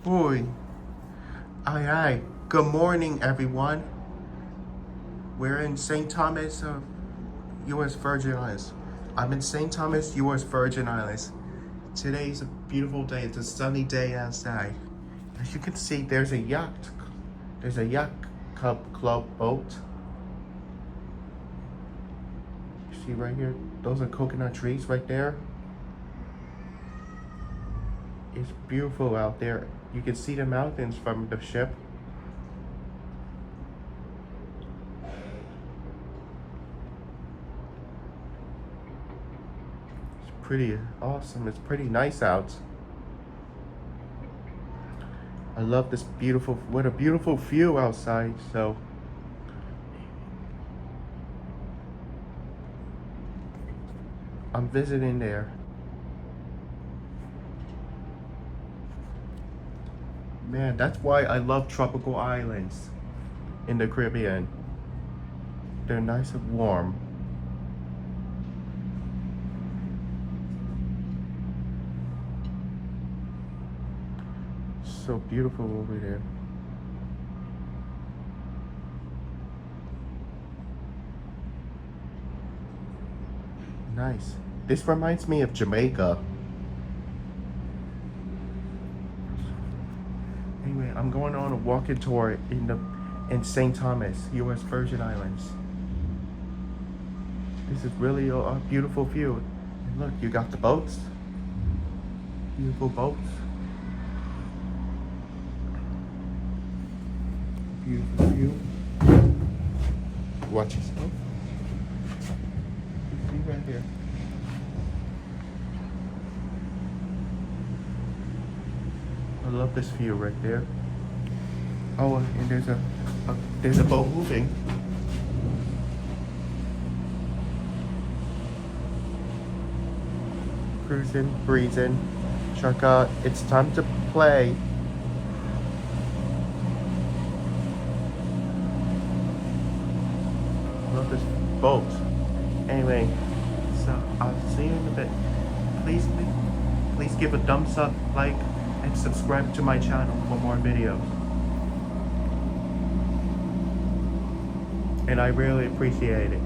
Boy. Aye, aye. Good morning, everyone. We're in St. Thomas, U.S. Virgin Islands. I'm in St. Thomas, U.S. Virgin Islands. Today's a beautiful day. It's a sunny day outside. As you can see, there's a yacht. There's a yacht club boat. You see right here? Those are coconut trees right there. It's beautiful out there. You can see the mountains from the ship. It's pretty awesome. It's pretty nice out. I love this beautiful, what a beautiful view outside. So I'm visiting there. Man, that's why I love tropical islands in the Caribbean. They're nice and warm. So beautiful over there. Nice. This reminds me of Jamaica. Anyway, I'm going on a walking tour in St. Thomas, U.S. Virgin Islands. This is really a beautiful view. And look, you got the boats. Beautiful boats. Beautiful view. Watch yourself. You see right here. I love this view right there. Oh, and there's a boat moving. Cruising, breezing. Sharka, it's time to play. Love this boat. Anyway, so I'll see you in a bit. Please give a thumbs up, like, and subscribe to my channel for more videos. And I really appreciate it.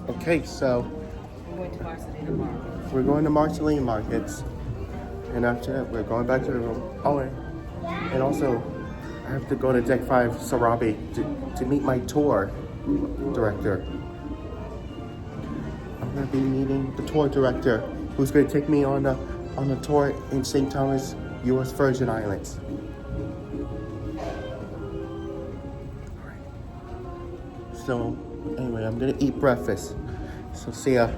Okay, so we're going to Marceline Markets, and after that, we're going back to the room. Oh, and also, I have to go to Deck 5 Sarabi to meet my tour director. I'm going to be meeting the tour director, who's going to take me on a tour in St. Thomas, U.S. Virgin Islands. So, anyway, I'm gonna eat breakfast. So see you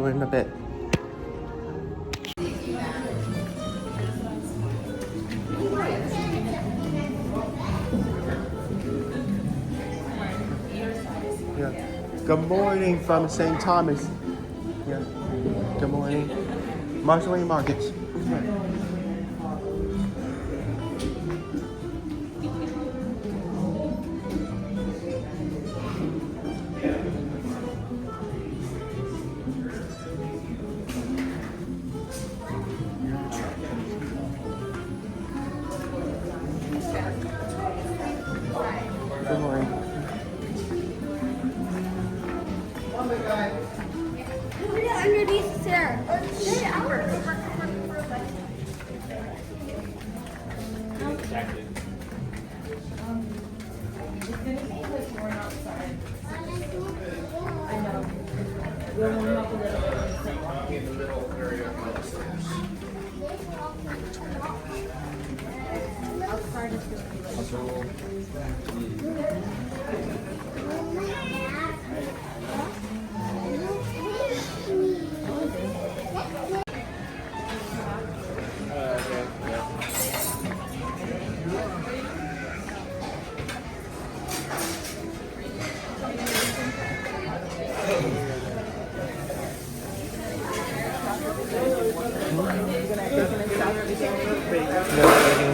in a bit. Yeah. Good morning from St. Thomas. Yeah. Good morning. Marceline Markets. Good morning. Oh my God. Put it underneath there. Stay out. Exactly. It's gonna be like warm outside. I know. We'll warm up a little bit. In the middle area upstairs. Outside is gonna be like. So,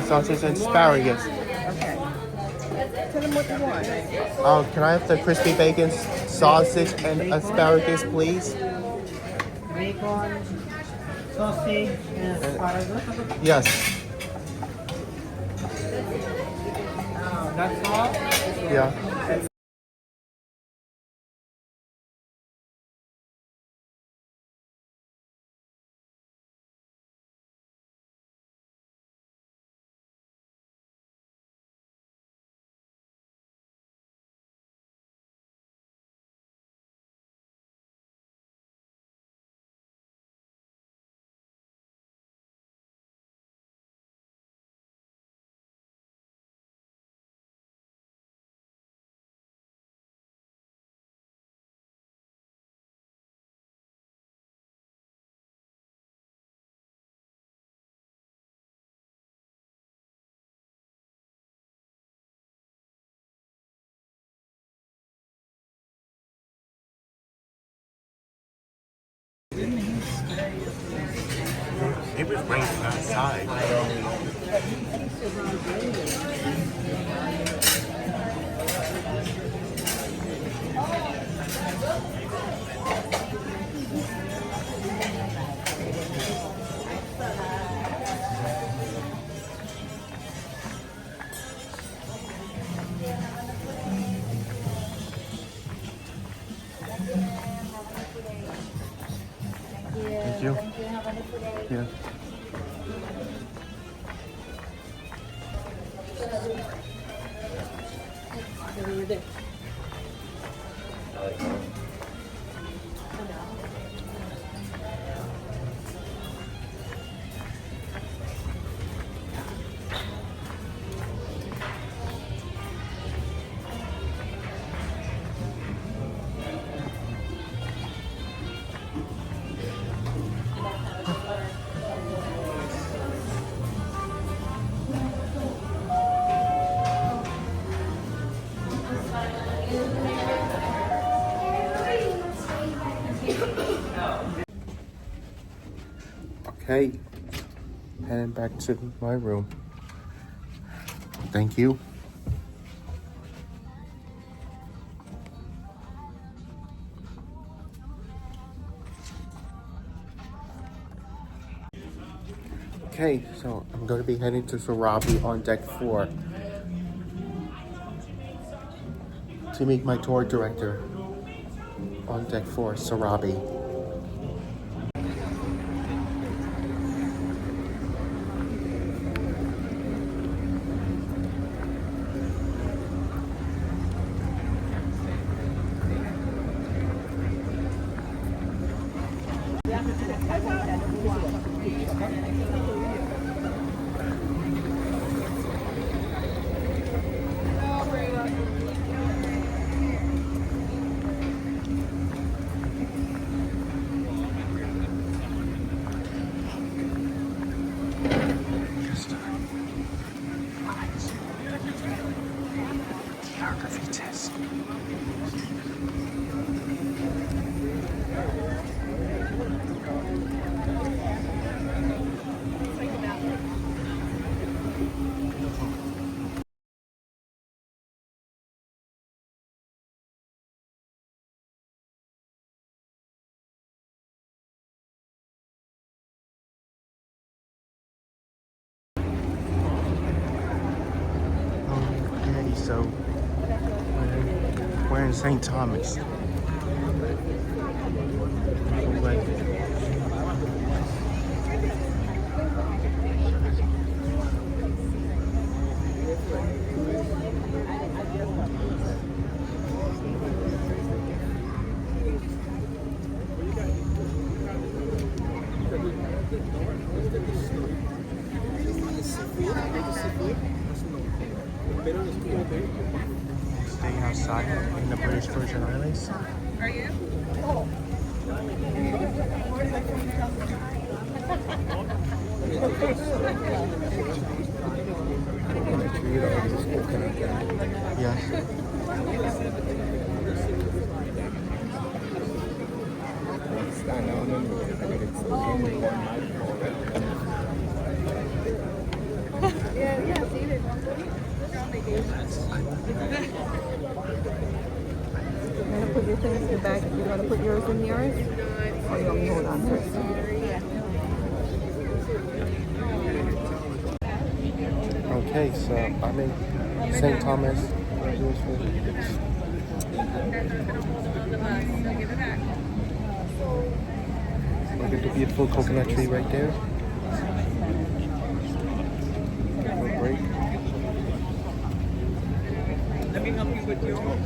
Sausage and asparagus. Okay. Tell them what you want. Oh, can I have the crispy bacon, sausage, and asparagus, please? Bacon, sausage, and asparagus. Yes. That's all? Yeah. It was raining outside. Thank you. Yeah. Okay, heading back to my room. Thank you. Okay, so I'm going to be heading to Sarabi on deck 4 to meet my tour director on deck 4, Sarabi. Geography test. Okay, so we're in St. Thomas. Staying outside in the British Virgin Islands. Are you? Yeah. You're gonna put your things in the bag. You're gonna put yours in yours? Or you want me to hold on to it? Okay, so I'm in St. Thomas. Look at the beautiful coconut tree right there. Little break. Let me help you with your.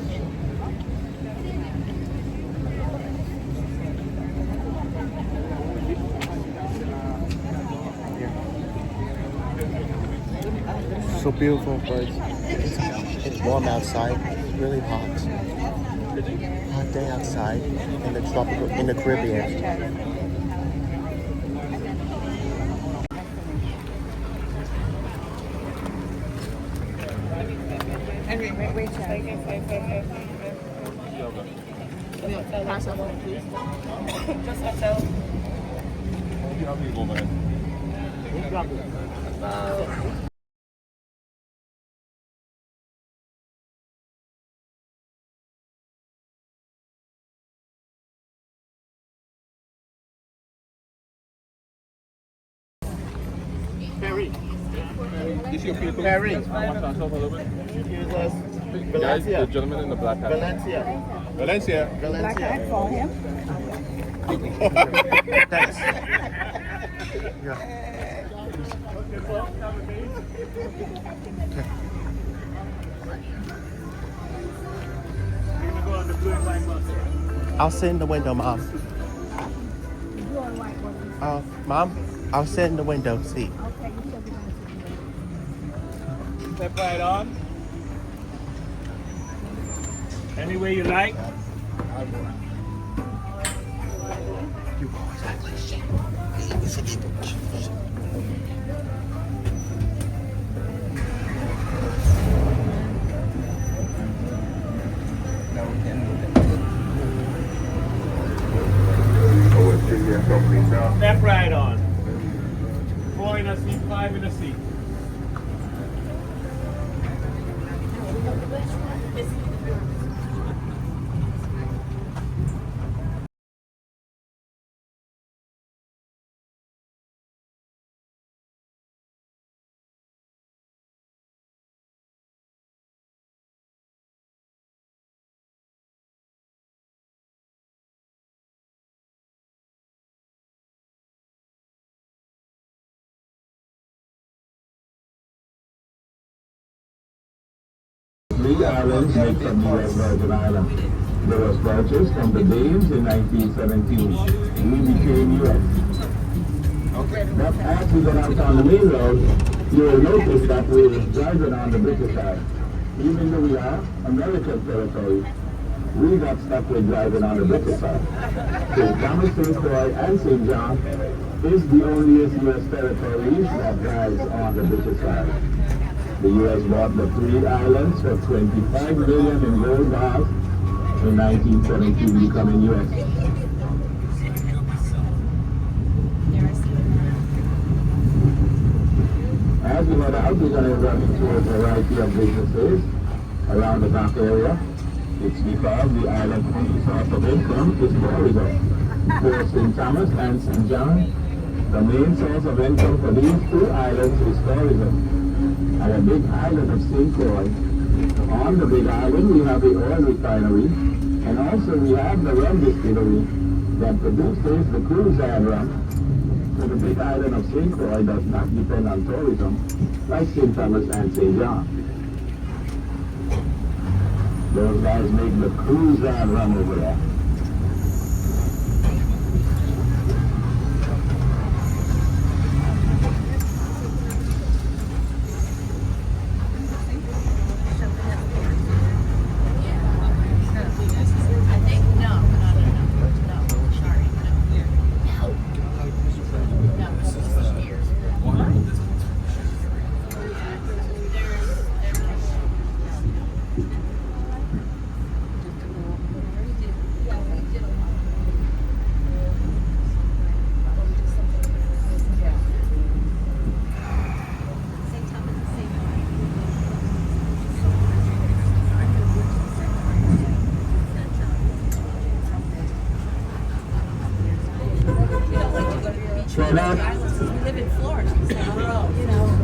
So beautiful, but it's warm outside. It's really hot. Hot day outside in the Caribbean. Henry, wait. Pass it on, please. Just hotel. This your people? Harry. I want to transfer a little bit. Here's us. Guys, the gentleman in the black hat. Valencia. Valencia. Valencia. For him? Thanks. Yeah. I'll sit in the window, Mom. Mom, I'll sit in the window seat. Step right on. Any way you like. Step right on. 4 in a seat, 5 in a seat. Three islands make up the US Virgin Islands. They was purchased from the Danes in 1917. We became US. But as we go out on the main road, you will notice that we're driving on the British side. Even though we are American territory, we got stuck with driving on the British side. St. Thomas, St. Croix, and St. John is the only US territories that drives on the British side. The U.S. bought the three islands for $25 million in gold bars in 1917, becoming U.S. As we head out, we're going to run into a variety of businesses around the back area. It's because the island's main source of income is tourism. For St. Thomas and St. John, the main source of income for these two islands is tourism. Our big island of St. Croix. On the big island, we have the oil refinery, and also we have the rum distillery that produces the cruise and rum. So the big island of St. Croix does not depend on tourism like St. Thomas and St. John. Those guys make the cruise and rum over there. So that, We live in Florida, so we're all, you know.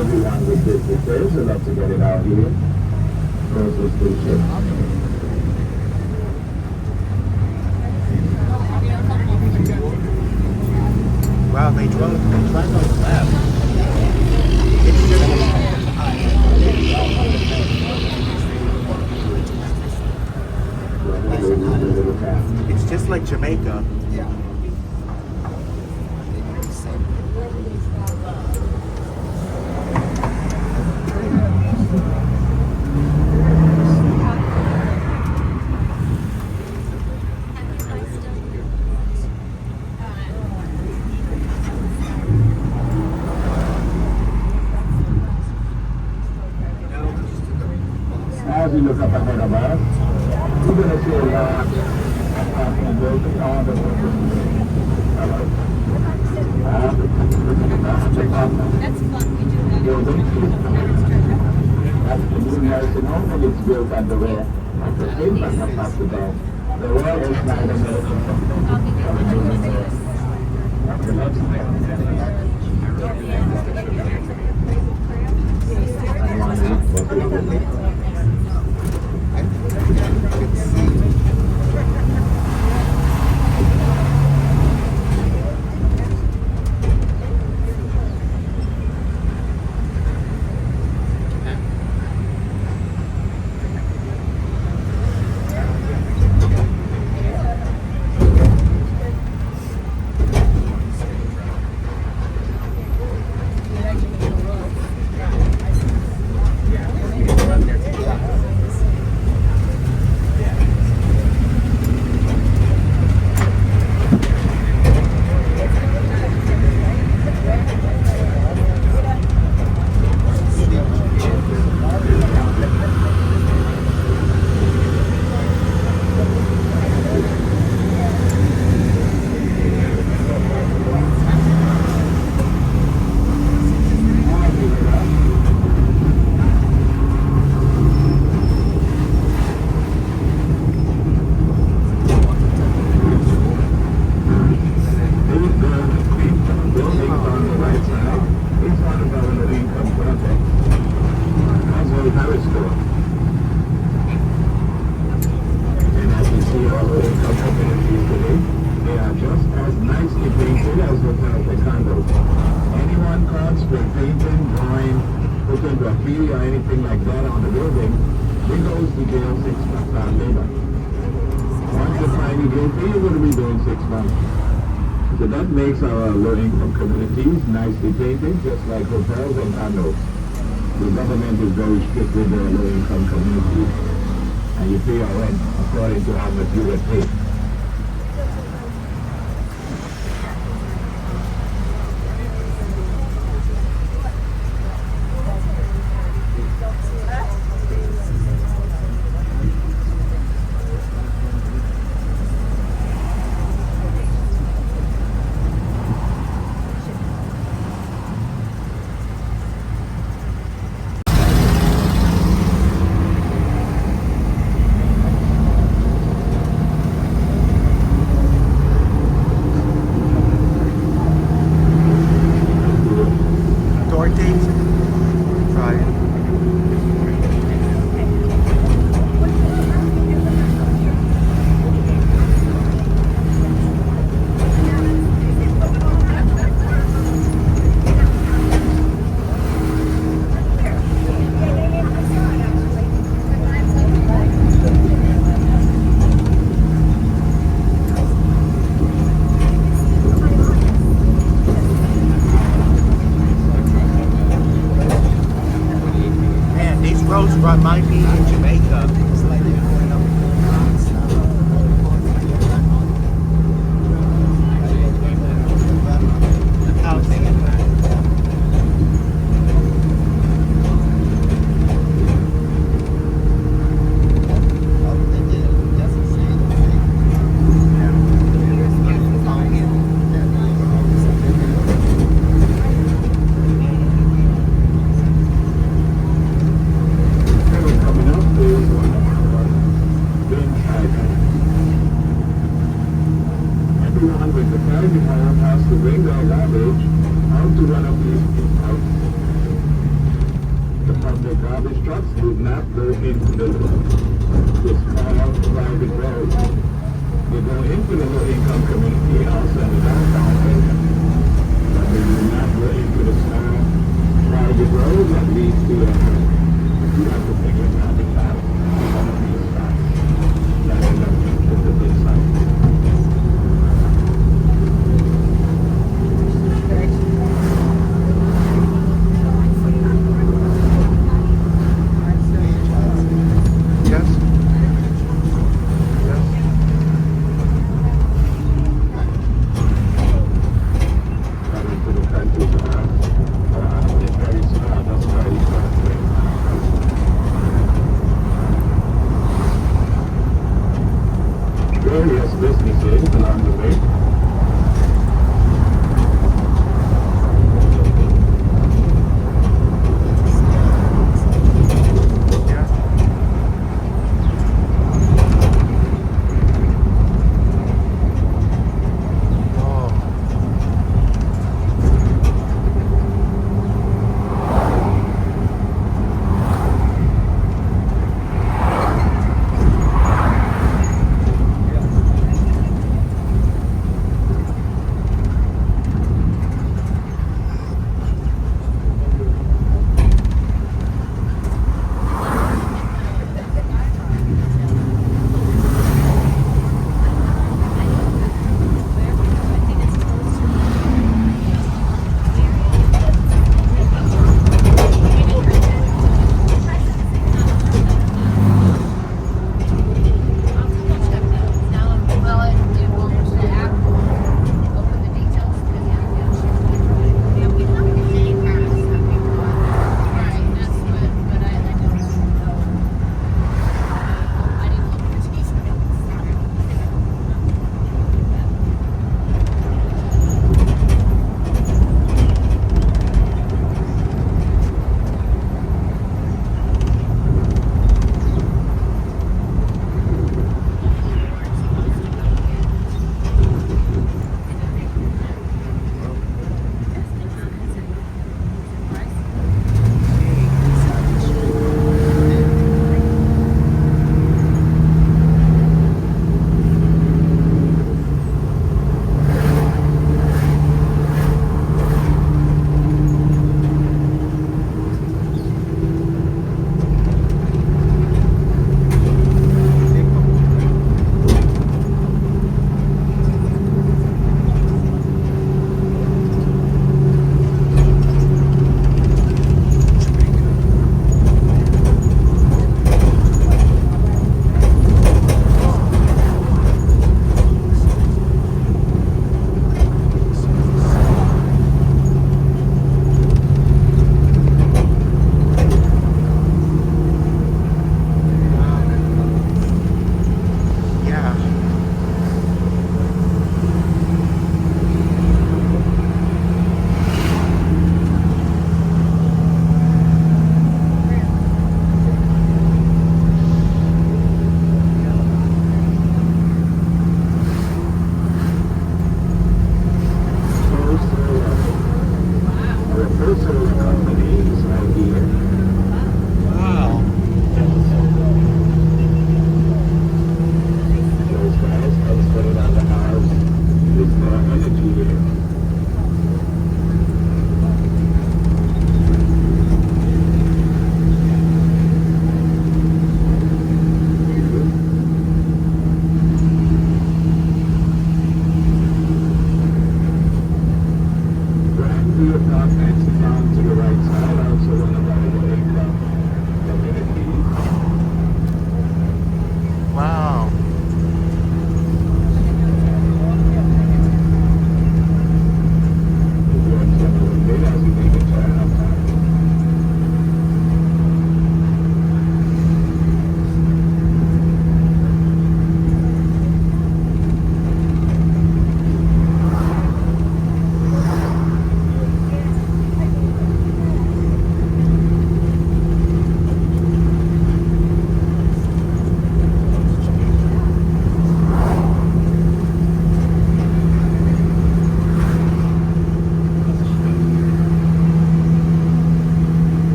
everyone with businesses would love to get it out here. Closest station. Wow, they drive on the left. It's just like Jamaica. As we look up ahead of us, we're going to see a large apartment building on the That's fun. We do have building. That's the new nursing home, and it's built at the rear of the same back of hospital. The Royal Oak Snyder Medical the left side. And one is or anything like that on the building, they goes to jail 6 months on labor. Once you find you guilty, you're going to be doing 6 months. So that makes our low-income communities nicely painted, just like hotels and condos. The government is very strict with their low-income communities, and you pay your rent according to how much you get paid. Roads remind me of Jamaica. everyone with the carriage home has to bring their garbage out to one of these out. The public garbage trucks would not go into the small private road. They go into the low-income community outside the downtown area. But they do not go into the small private road that leads to a home. You have to take your garbage out to one of these spots that end up into the big site. Yes. Yes.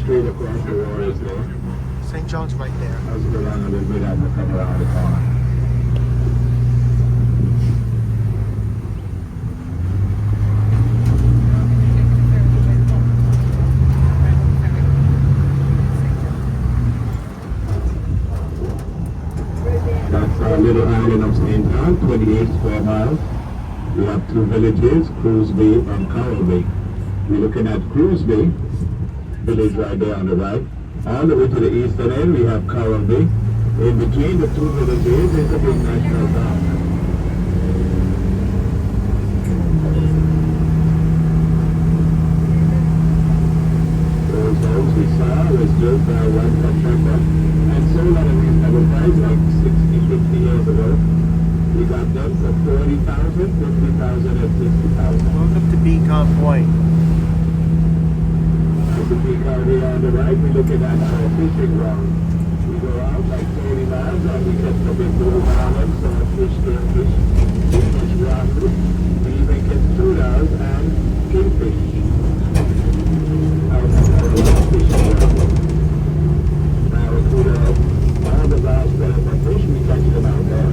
straight across the waters there. St. John's right there. I'll go around a little bit as I come around the corner. That's our little island of St. John, 28 square miles. We have two villages, Cruise Bay and Coral Bay. We're looking at Cruise Bay, village right there on the right. All the way to the eastern end, we have Coral Bay. In between the two villages is a big national park. Those homes we saw was built by one contractor and sold at a reasonable price, like 50 years ago. We got them for 40,000, 50,000, and 60,000. Welcome to Beacon Point. As the peak out here on the right, we're looking at our fishing ground. We go out like 30 miles and we catch the big blue marlin, swordfish, kingfish, we fish rockfish, we even catch tunas and kingfish. Out of our fishing ground. Now we put all the large development fish, we catch them out there.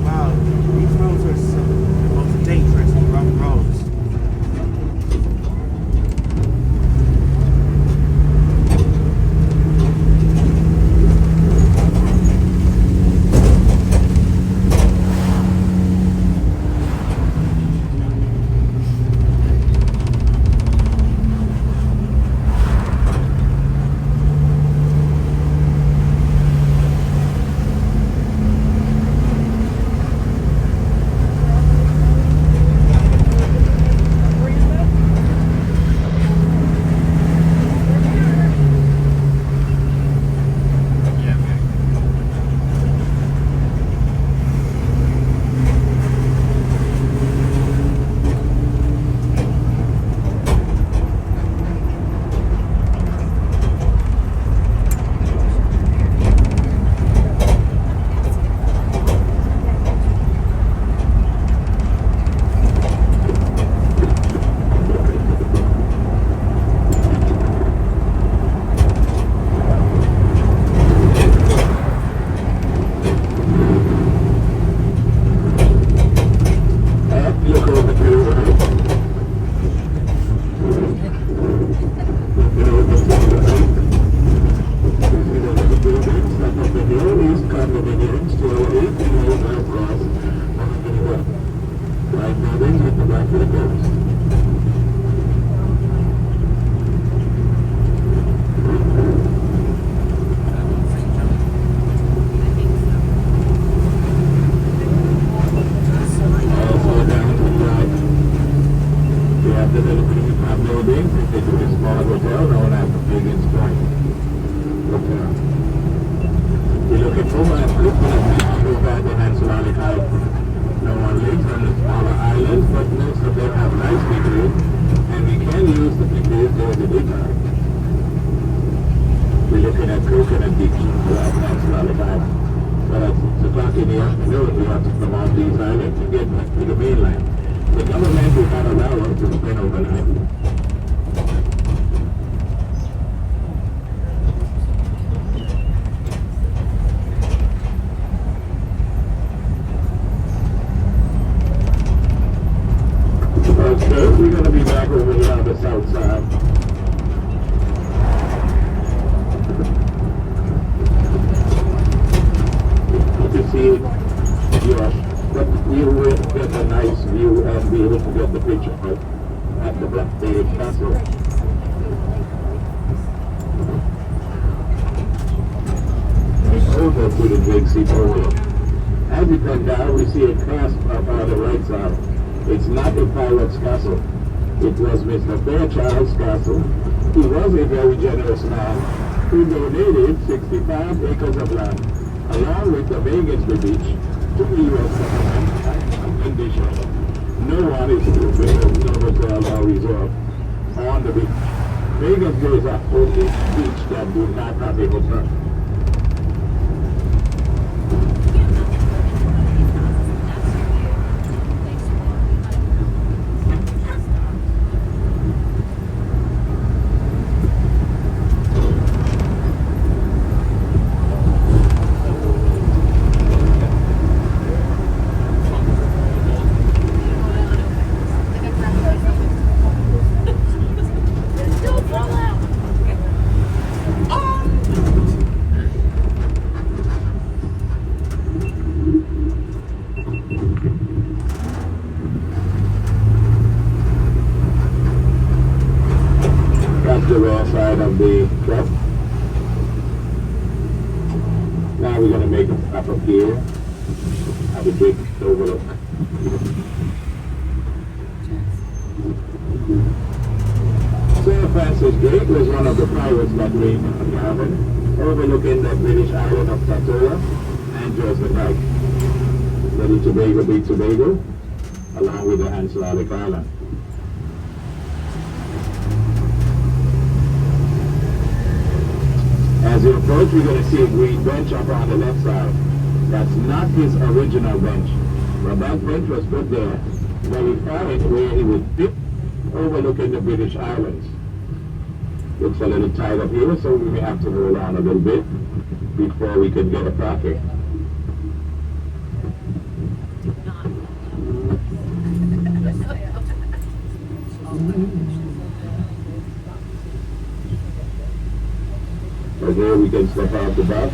Wow, these roads are some of the most dangerous and rough roads. We're going to be back over here on the south side. You can see, but you will get a nice view and be able to get the picture of at the Black Bay Castle. Over to the Big Sea Pole. As you come down, we see a clasp up on the right side. It's not a pirate's castle. It was Mr. Fairchild's castle. He was a very generous man who donated 65 acres of land along with the Vegas beach, to the U.S. government on condition no one is to build no hotel or resort on the beach. Vegas is a only beach that do not have a hotel. That's the rear side of the truck. Now we're going to make a stop up here. Have a big overlook. St. Francis Gate was one of the private that we gathered, overlooking the British island of Tortola and Jersey Dyke. Ready Tobago Big Tobago, along with the Hanseatic Island. As you approach, we're going to see a green bench up on the left side. That's not his original bench, but that bench was put there very far where he would dip overlooking the British Islands. Looks a little tight up here, so we may have to hold on a little bit before we can get a parking. So here we can step out the bus,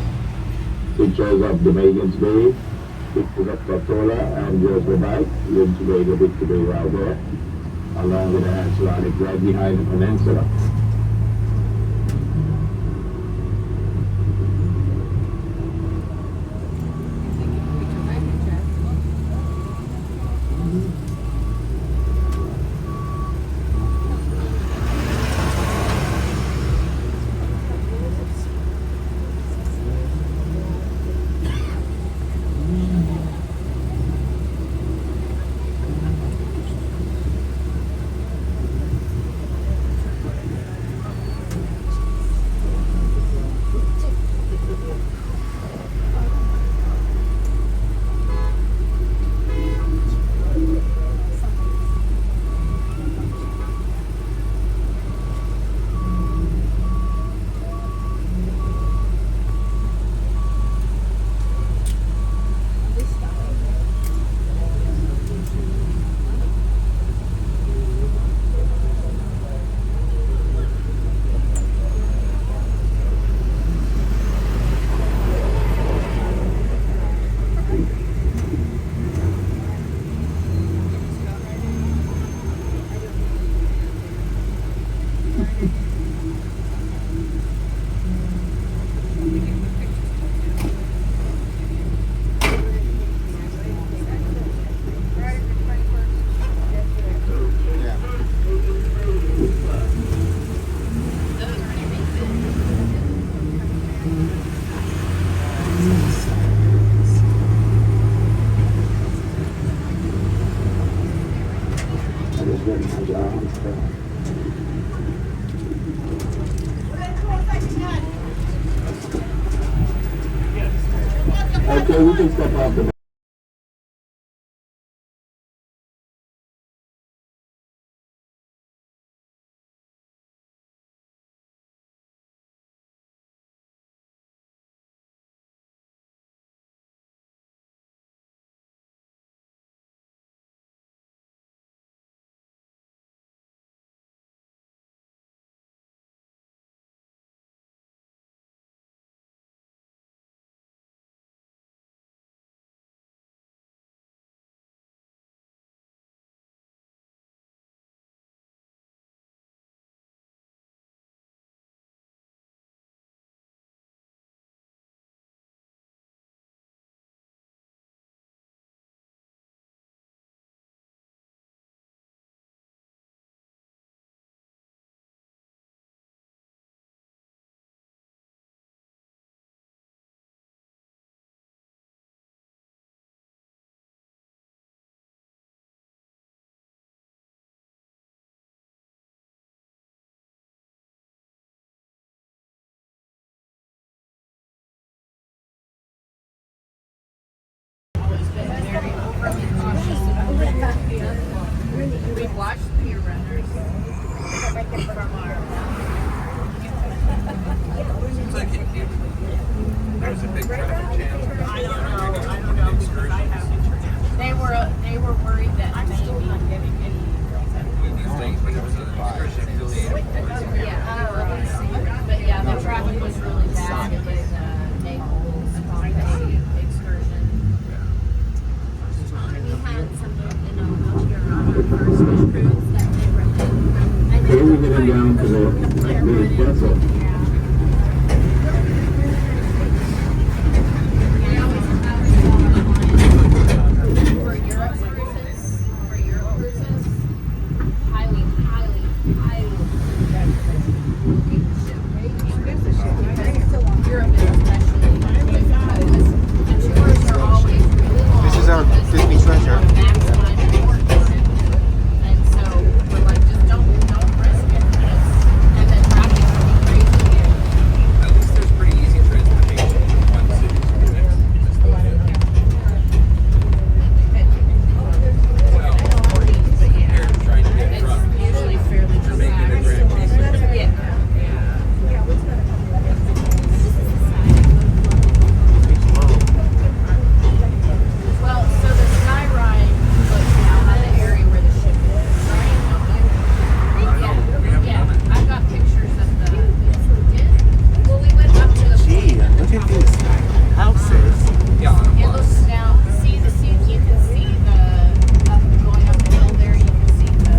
pictures of the Megan's Bay, pictures of Tortola and Jersey Dyke, Little Tobago, Big Tobago out there, along with the Hanseatic right behind the peninsula. Okay, we can step off the There's a big traffic jam. I don't know. They were worried that maybe but yeah, the traffic was really bad. It was Naples, Pompeii excursion. We had some, out here on our first fish cruise that they were in. Okay, we're getting down to the vessel. For Europe cruises, highly Europe especially, because the tours are always really long. This is our Disney treasure. And so we're like, just don't risk it. And then traffic will be crazy. At least there's pretty easy transportation from one city to the next. Well, you're trying to get a truck. It's usually fairly You're making a grand piece of it. Yeah. Well, so the sky ride looks down on the area where the ship is, right? Yeah. I've got pictures of the. Well, we went up to the. Gee, look at these houses. Yeah, on a It bus. looks down. You can see the going up the hill there. You can see the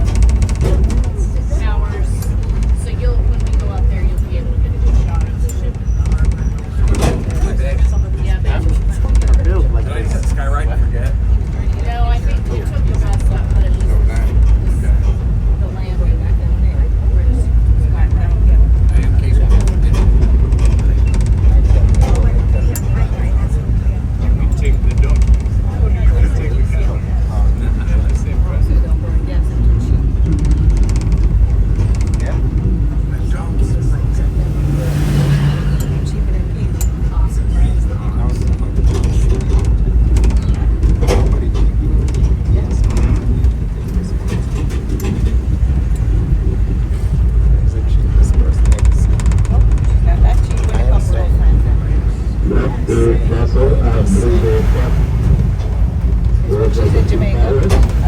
towers. So when we go up there, you'll be able to get a good shot of the ship in the harbor. Yeah, they Built like Did I this. hit Skyride and forget? No, I think we took the bus up, but it was the landing where the sky ride. I am case We take the dump. We take the kettle. The same price. That's the vessel of Blue Bay Cup. She's in Jamaica.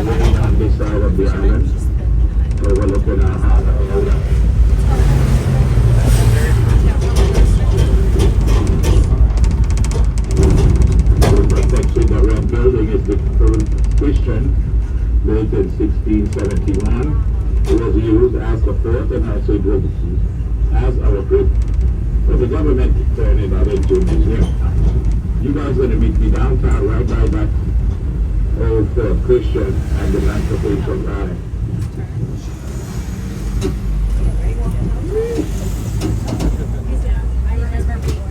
Living on this side of the island, overlooking our harbor area. Section, the red building is the Christian, built in 1671. It was used as the fort and also it was as our crypt. But the government turned it out into a museum. You guys are going to meet me downtown right by that old Fort Christian and the Emancipation Garden. I remember being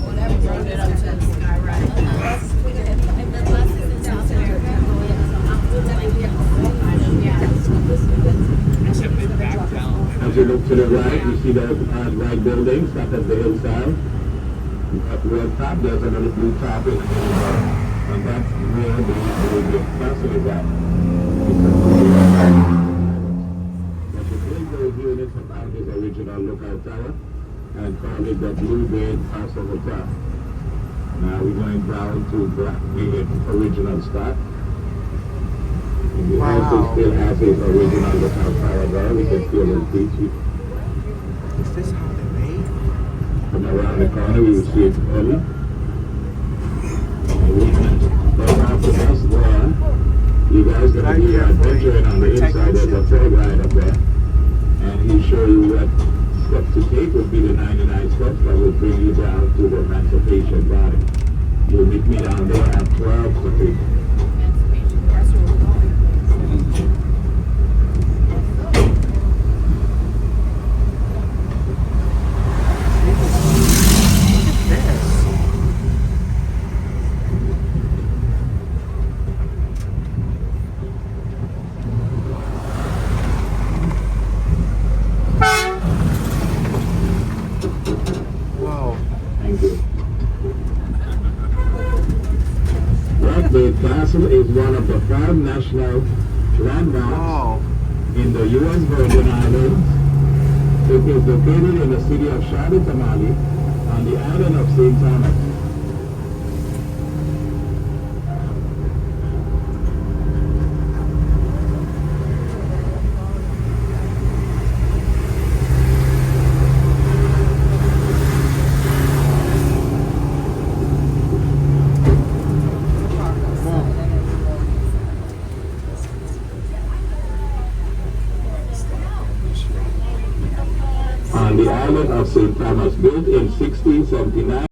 whatever brought it up to the sky ride. And the buses in South America As you look to the right, you see those right buildings up at the hillside. Up the top, there's another blue top in the middle, and that's where the castle is at. But the big those units about his original lookout tower and called it the Blue Bay Castle Hotel. Now we're going down to the original spot. And the house still has his original lookout tower there. We can still repeat it. Is this how they made? From around the corner, we will see it early. Right off the bus there, you guys are going to be adventuring on the inside. There's a trail ride up there. And he'll show you what steps to take would be the 99 steps that will bring you down to the Emancipation Garden. You'll meet me down there at 12 to 3. Whoa. Thank you. Red Bay Castle is one of the 5 national landmarks Whoa. in the U.S. Virgin Islands. It is located in the city of Charlotte, Tamale, on the island of St. Thomas. On the island of St. Thomas, built in 1679.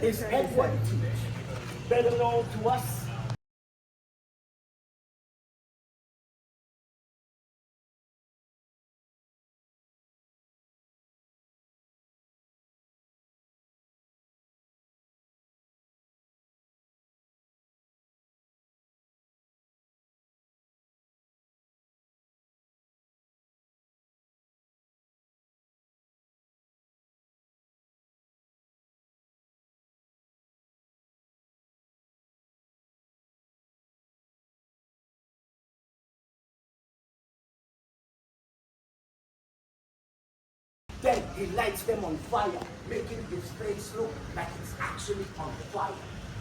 Is Edward Teach, better known to us then he lights them on fire, making his face look like it's actually on fire.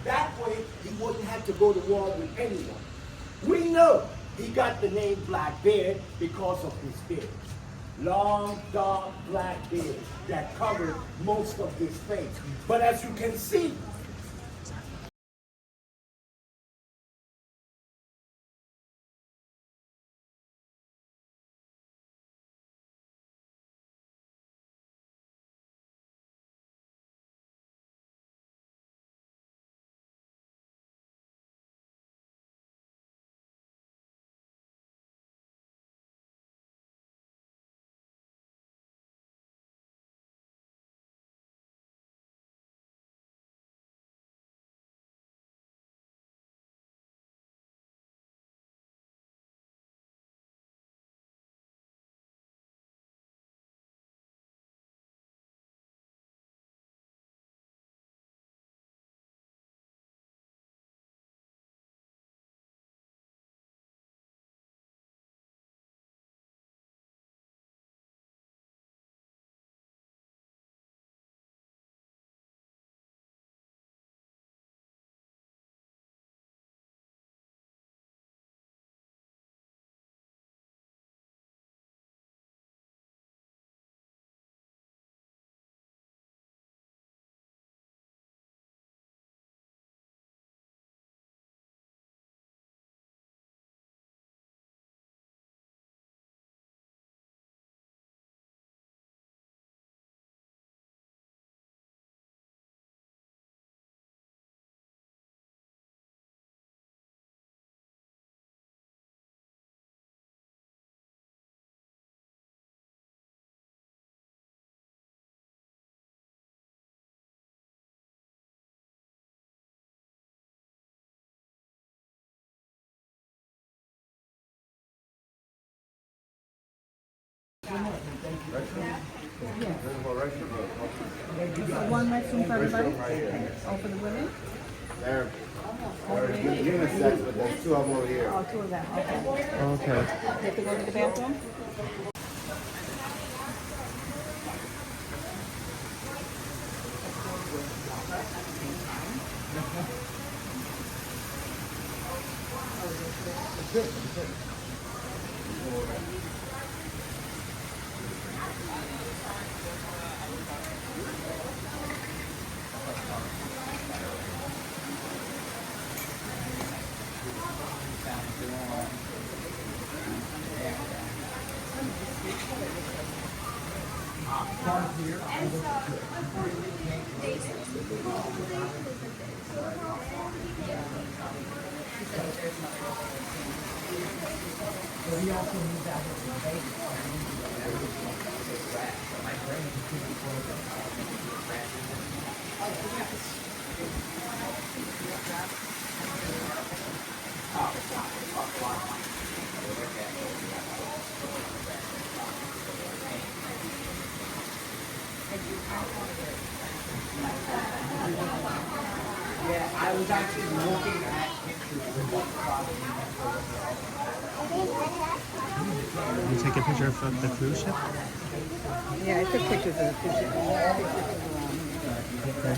That way, he wouldn't have to go to war with anyone. We know he got the name Blackbeard because of his beard. Long, dark, black beard that covered most of his face. But as you can see, One restroom for everybody? Oh, for the women? They're unisex, but there's two of them over here. Oh, two of them, okay. Okay. You have to go to the bathroom? Yeah, I was actually looking at pictures of what You take a picture of the cruise ship? Yeah, I took pictures of the picture. Okay.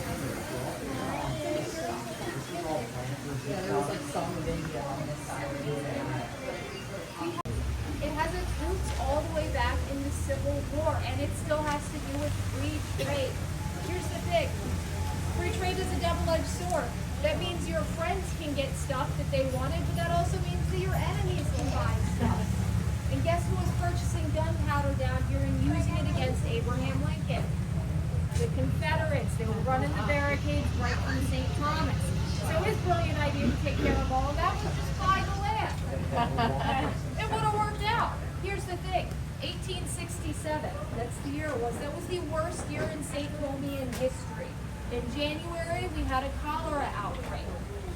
It has its roots all the way back in the Civil War, and it still has to do with free trade. Here's the thing. Free trade is a double-edged sword. That means your friends can get stuff that they wanted, but that also means that your enemies can buy stuff. And guess who was purchasing gunpowder down here and using it against Abraham Lincoln? The Confederates. They were running the barricades right from St. Thomas. So his brilliant idea to take care of all of that was just buy the land. It would have worked out. Here's the thing. 1867, that's the year it was. That was the worst year in St. Romian history. In January, we had a cholera outbreak,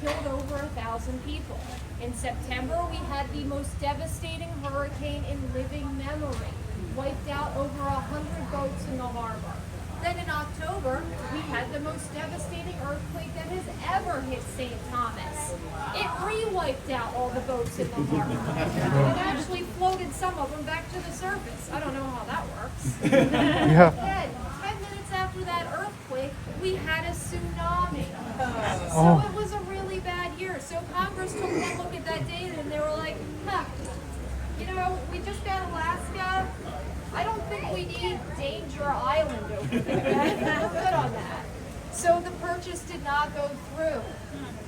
killed over 1,000 people. In September, we had the most devastating hurricane in living memory, wiped out over 100 boats in the harbor. Then in October, we had the most devastating earthquake that has ever hit St. Thomas. It re-wiped out all the boats in the harbor. It actually floated some of them back to the surface. I don't know how that works. Yeah. Then, 10 minutes after that earthquake, we had a tsunami. So Oh. it was a really bad year. So Congress took one look at that data and they were like, huh, you know, we just got Alaska. I don't think we need Danger Island over there. We're good on that. So the purchase did not go through.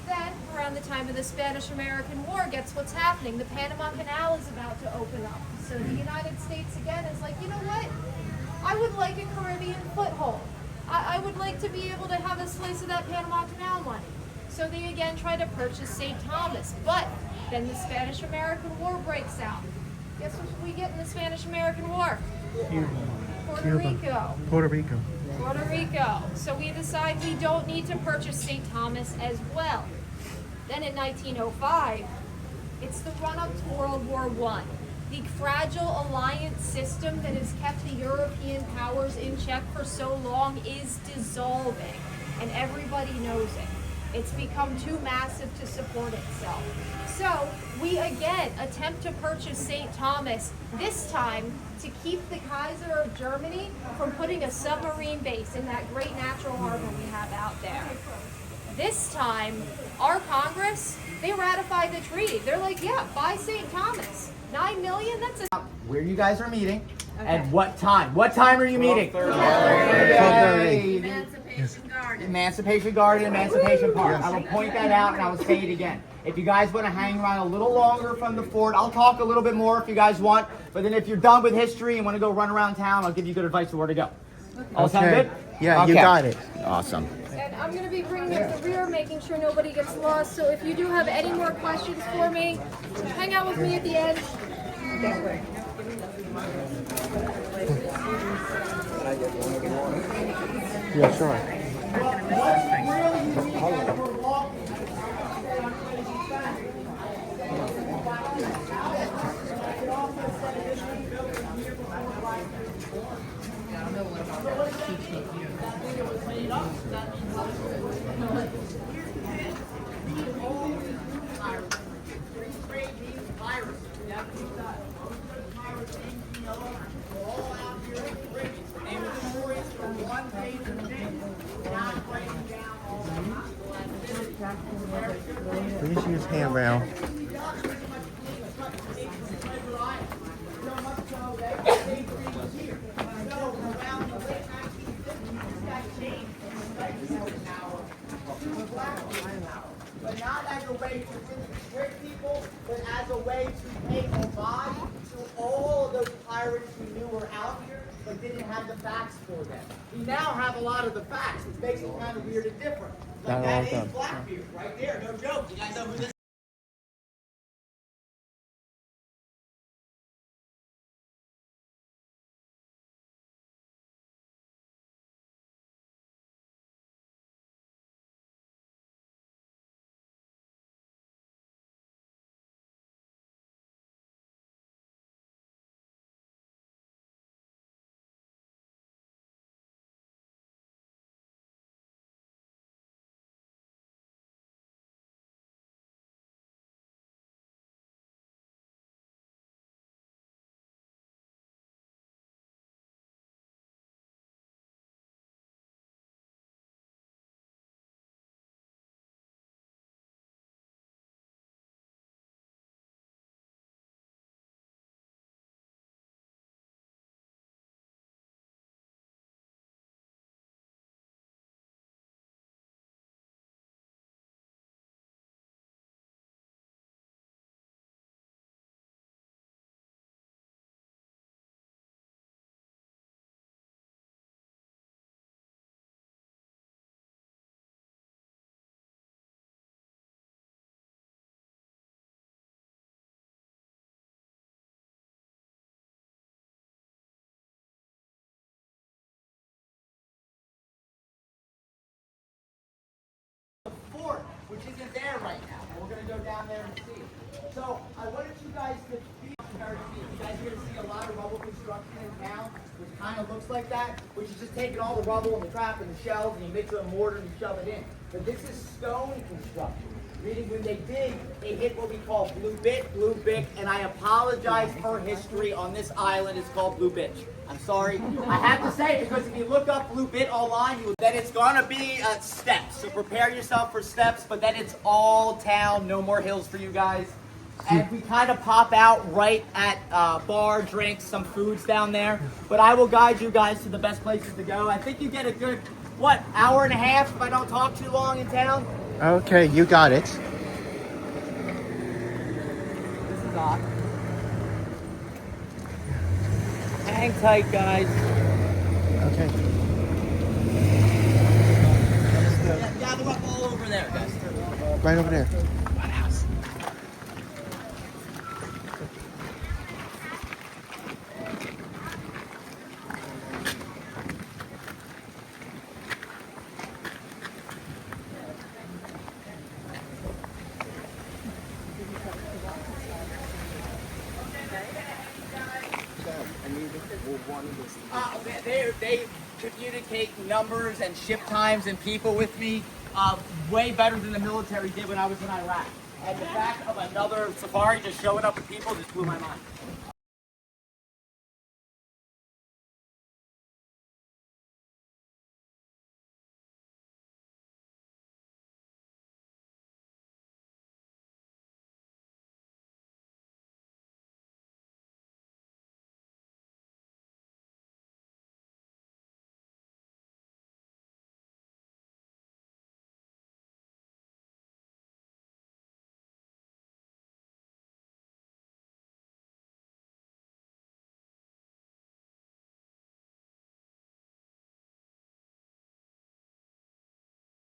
Then, around the time of the Spanish-American War, guess what's happening? The Panama Canal is about to open up. So the United States, again, is like, you know what? I would like a Caribbean foothold. I would like to be able to have a slice of that Panama Canal money. So they again try to purchase St. Thomas. But then the Spanish-American War breaks out. Guess what we get in the Spanish-American War? Puerto Rico. Puerto Rico. Puerto Rico. So we decide we don't need to purchase St. Thomas as well. Then in 1905, it's the run-up to World War I. The fragile alliance system that has kept the European powers in check for so long is dissolving, and everybody knows it. It's become too massive to support itself. So we again attempt to purchase St. Thomas, this time to keep the Kaiser of Germany from putting a submarine base in that great natural harbor we have out there. This time, our Congress, they ratified the treaty. They're like, yeah, buy St. Thomas. 9 million, that's a... where you guys are meeting and what time. What time are you meeting? 12:30. Emancipation Garden, Emancipation Park. I will point that out and I will say it again. If you guys want to hang around a little longer from the fort, I'll talk a little bit more if you guys want. But then if you're done with history and want to go run around town, I'll give you good advice on where to go. All sound good? Yeah, Okay. you got it. Awesome. And I'm going to be bringing up the rear, making sure nobody gets lost. So if you do have any more questions for me, hang out with me at the end. Yeah, sure. Please use handrail. But not as a way to really restrict people, but as a way to pay homage to all of those pirates we knew were out here, but didn't have the facts for them. We now have a lot of the facts, which makes it kind of weird and different. Like that is Blackbeard right there, no joke. You guys know who this which isn't there right now. And we're going to go down there and see it. So I wanted you guys to be prepared to see it. You guys are going to see a lot of rubble construction in town, which kind of looks like that, which is just taking all the rubble and the crap and the shells and you mix it with mortar and you shove it in. But this is stone construction. Meaning when they dig, they hit what we call blue bick, and I apologize for history on this island. It's called blue bitch. I'm sorry. I have to say it because if you look up blue bit online, then it's gonna be steps. So prepare yourself for steps, but then it's all town, no more hills for you guys. And we kind of pop out right at bar, drinks, some foods down there. But I will guide you guys to the best places to go. I think you get a good, hour and a half if I don't talk too long in town? Okay, you got it. This is odd. Hang tight, guys. Okay. Gather up all over there, guys. Right over there. What house? They communicate numbers and ship times and people with me way better than the military did when I was in Iraq. And the fact of another safari just showing up with people just blew my mind.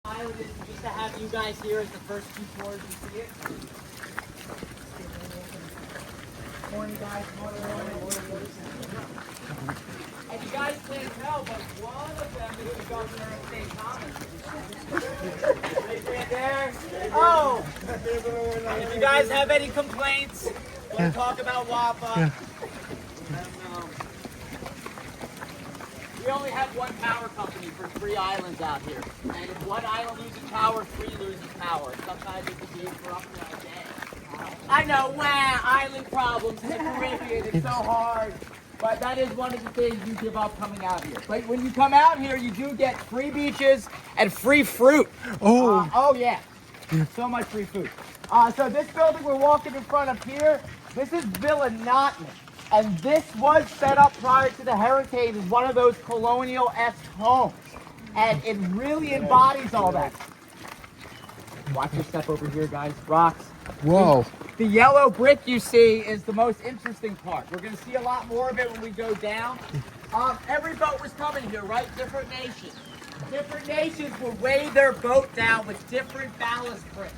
Island is just to have you guys here as the first two tours and see it. Morning, guys. Morning. And you guys can't tell, but one of them is the governor of St. Thomas. Right there. Oh! If you guys have any complaints, want to talk about WAPA, we only have one power company for 3 islands out here. And if one island loses power, 3 loses power. Sometimes it can be for up to a day. I know, island problems in the Caribbean, it's so hard. But that is one of the things you give up coming out here. But when you come out here, you do get free beaches and free fruit. Oh yeah. So much free food. So this building we're walking in front of here, this is Villa Notman. And this was set up prior to the hurricane as one of those colonial-esque homes. And it really embodies all that. Watch your step over here, guys. Rocks. Whoa. The yellow brick you see is the most interesting part. We're going to see a lot more of it when we go down. Every boat was coming here, right? Different nations. Different nations would weigh their boat down with different ballast bricks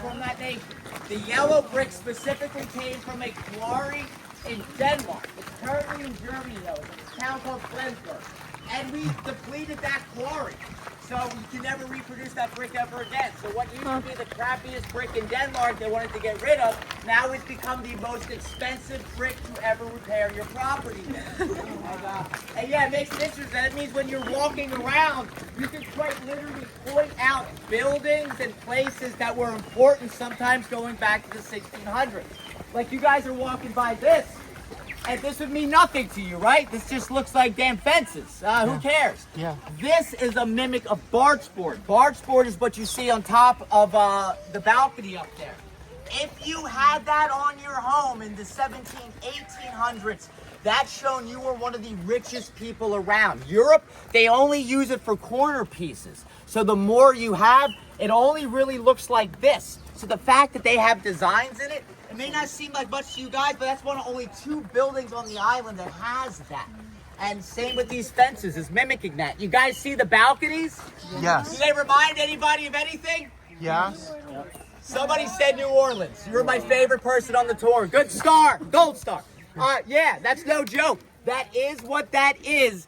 from that nation. The yellow brick specifically came from a quarry in Denmark. It's currently in Germany, though. It's a town called Flensburg. And we depleted that quarry. So you can never reproduce that brick ever again. So what used to be the crappiest brick in Denmark they wanted to get rid of, now it's become the most expensive brick to ever repair your property. And yeah, it makes it interesting. That means when you're walking around, you can quite literally point out buildings and places that were important, sometimes going back to the 1600s. Like you guys are walking by this, and this would mean nothing to you, right? This just looks like damn fences. Who cares? Yeah. This is a mimic of barge board. Barge board is what you see on top of the balcony up there. If you had that on your home in the 1800s, that's shown you were one of the richest people around. Europe, they only use it for corner pieces. So the more you have, it only really looks like this. So the fact that they have designs in it, it may not seem like much to you guys, but that's one of only 2 buildings on the island that has that. And same with these fences, is mimicking that. You guys see the balconies? Yes. Do they remind anybody of anything? Yes. Somebody said New Orleans. You're my favorite person on the tour. Good star, gold star. Yeah, that's no joke. That is what that is.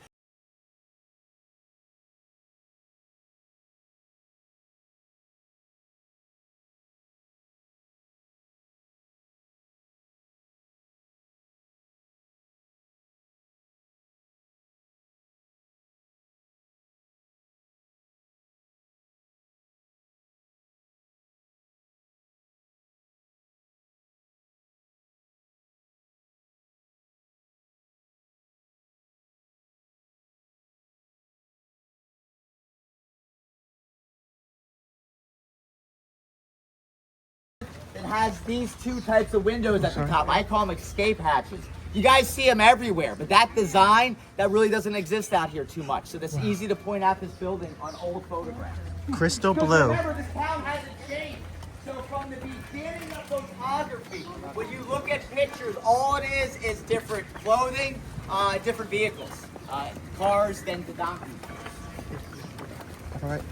has these two types of windows at the top. I call them escape hatches. You guys see them everywhere, but that design, that really doesn't exist out here too much. So that's easy to point out this building on old photographs. Crystal Because blue. remember, this town hasn't changed. So from the beginning of photography, when you look at pictures, all it is different clothing, different vehicles. Cars, then the donkeys. All right.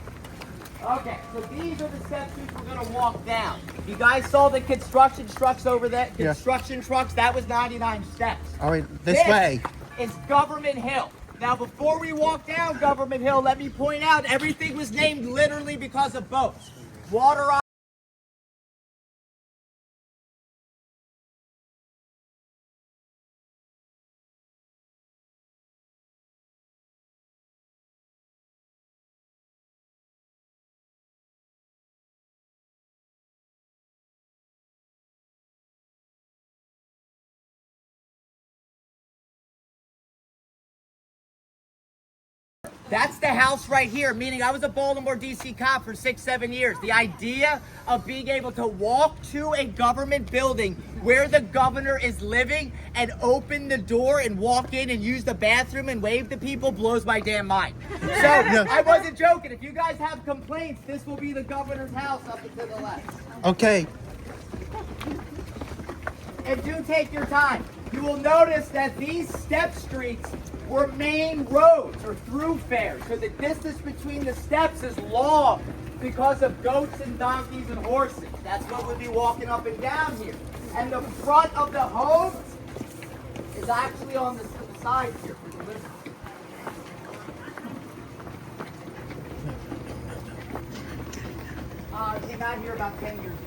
Okay, so these are the steps we're gonna walk down. You guys saw the construction trucks over there? Yeah. Construction trucks, that was 99 steps. All right, this way. Is Government Hill. Now, before we walk down Government Hill, let me point out everything was named literally because of boats. Water. That's the house right here, meaning I was a Baltimore, D.C. cop for 6-7 years. The idea of being able to walk to a government building where the governor is living and open the door and walk in and use the bathroom and wave to people blows my damn mind. So I wasn't joking. If you guys have complaints, this will be the governor's house up and to the left. Okay. And do take your time. You will notice that these step streets were main roads or thoroughfares. So the distance between the steps is long because of goats and donkeys and horses. That's what we'll be walking up and down here. And the front of the home is actually on the side here for the living room. Came out here about 10 years ago.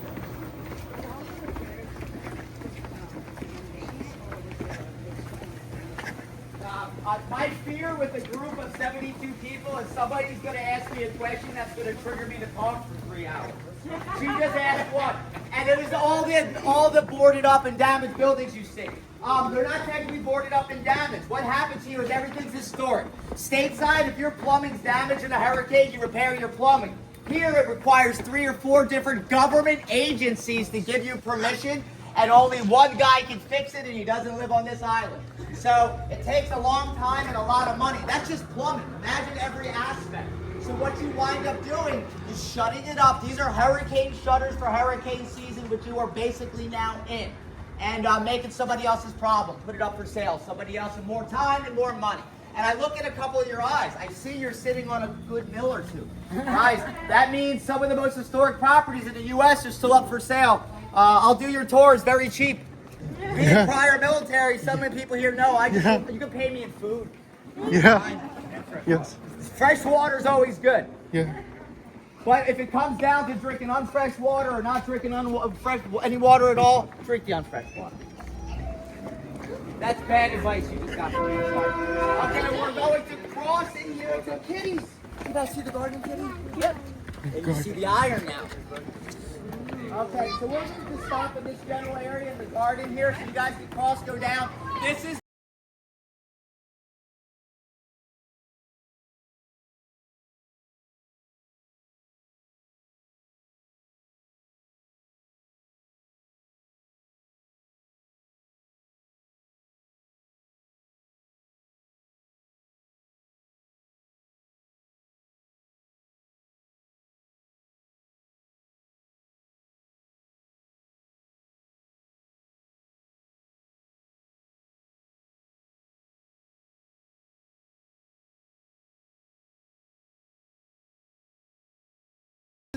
My fear with a group of 72 people is somebody's going to ask me a question that's going to trigger me to talk for 3 hours. She just asked one. And it was all the boarded up and damaged buildings you see. They're not technically boarded up and damaged. What happens here is everything's historic. Stateside, if your plumbing's damaged in a hurricane, you repair your plumbing. Here it requires 3 or 4 different government agencies to give you permission, and only one guy can fix it, and he doesn't live on this island. So it takes a long time and a lot of money. That's just plumbing. Imagine every aspect. So what you wind up doing is shutting it up. These are hurricane shutters for hurricane season, which you are basically now in. And making somebody else's problem. Put it up for sale. Somebody else with more time and more money. And I look at a couple of your eyes. I see you're sitting on a good mill or two. Guys, that means some of the most historic properties in the U.S. are still up for sale. I'll do your tours very cheap. Being prior military, some of the people here know you can pay me in food. Yeah. Yes. Fresh water is always good. Yeah. But if it comes down to drinking unfresh water or not drinking any water at all, drink the unfresh water. That's bad advice you just got from me. Okay, we're going to cross in here to kitties. You guys see the garden kitty? Yep. And you see the iron now. Okay, so we're going to stop in this general area in the garden here so you guys can cross, go down. This is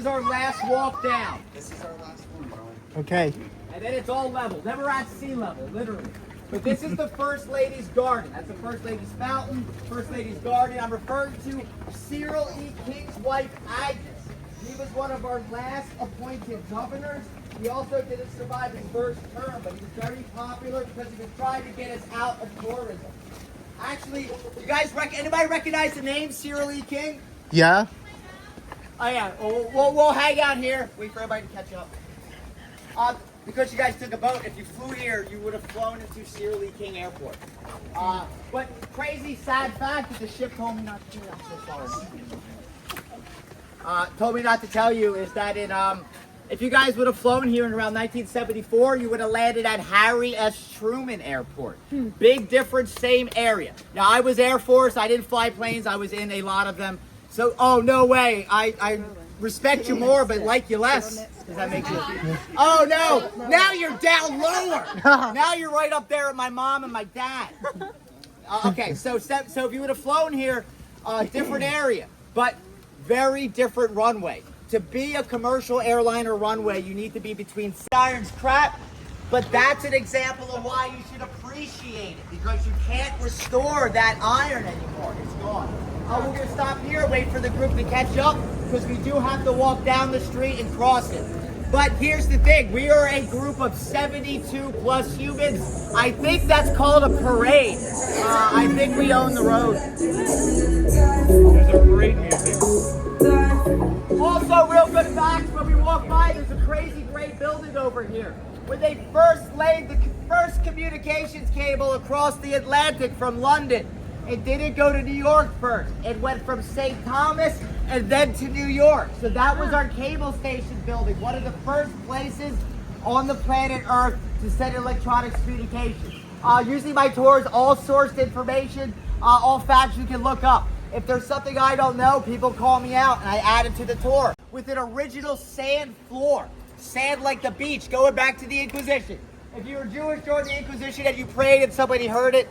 our last walk down. Okay. And then it's all level, never at sea level, literally. But this is the First Lady's garden. That's the First Lady's fountain, First Lady's garden. I'm referring to Cyril E. King's wife, Agnes. He was one of our last appointed governors. He also didn't survive his first term, but he was very popular because he was trying to get us out of tourism. Actually, you guys, anybody recognize the name Cyril E. King? Yeah. Oh yeah, we'll hang out here, wait for everybody to catch up. Because you guys took a boat, if you flew here, you would have flown into Cyril E. King Airport. But crazy, sad fact that the ship told me not to tell you is that in If you guys would have flown here in around 1974, you would have landed at Harry S. Truman Airport. Big difference, same area. Now, I was Air Force. I didn't fly planes. I was in a lot of them. So, oh, no way. I respect you more, but like you less. Does that make you? Oh, no. Now you're down lower. Now you're right up there with my mom and my dad. Okay, so if you would have flown here, different area, but very different runway. To be a commercial airliner runway, you need to be between iron's crap, but that's an example of why you should appreciate it, because you can't restore that iron anymore. It's gone. We're going to stop here, wait for the group to catch up, because we do have to walk down the street and cross it. But here's the thing, we are a group of 72 plus humans. I think that's called a parade. I think we own the road. There's a parade music. Also, real good facts, when we walk by, there's a crazy great building over here where they first laid the first communications cable across the Atlantic from London. It didn't go to New York first. It went from St. Thomas and then to New York. So that was our cable station building, one of the first places on the planet Earth to send electronics communications. Usually my tours, all sourced information, all facts you can look up. If there's something I don't know, people call me out and I add it to the tour. With an original sand floor, sand like the beach, going back to the Inquisition. If you were Jewish during the Inquisition and you prayed and somebody heard it,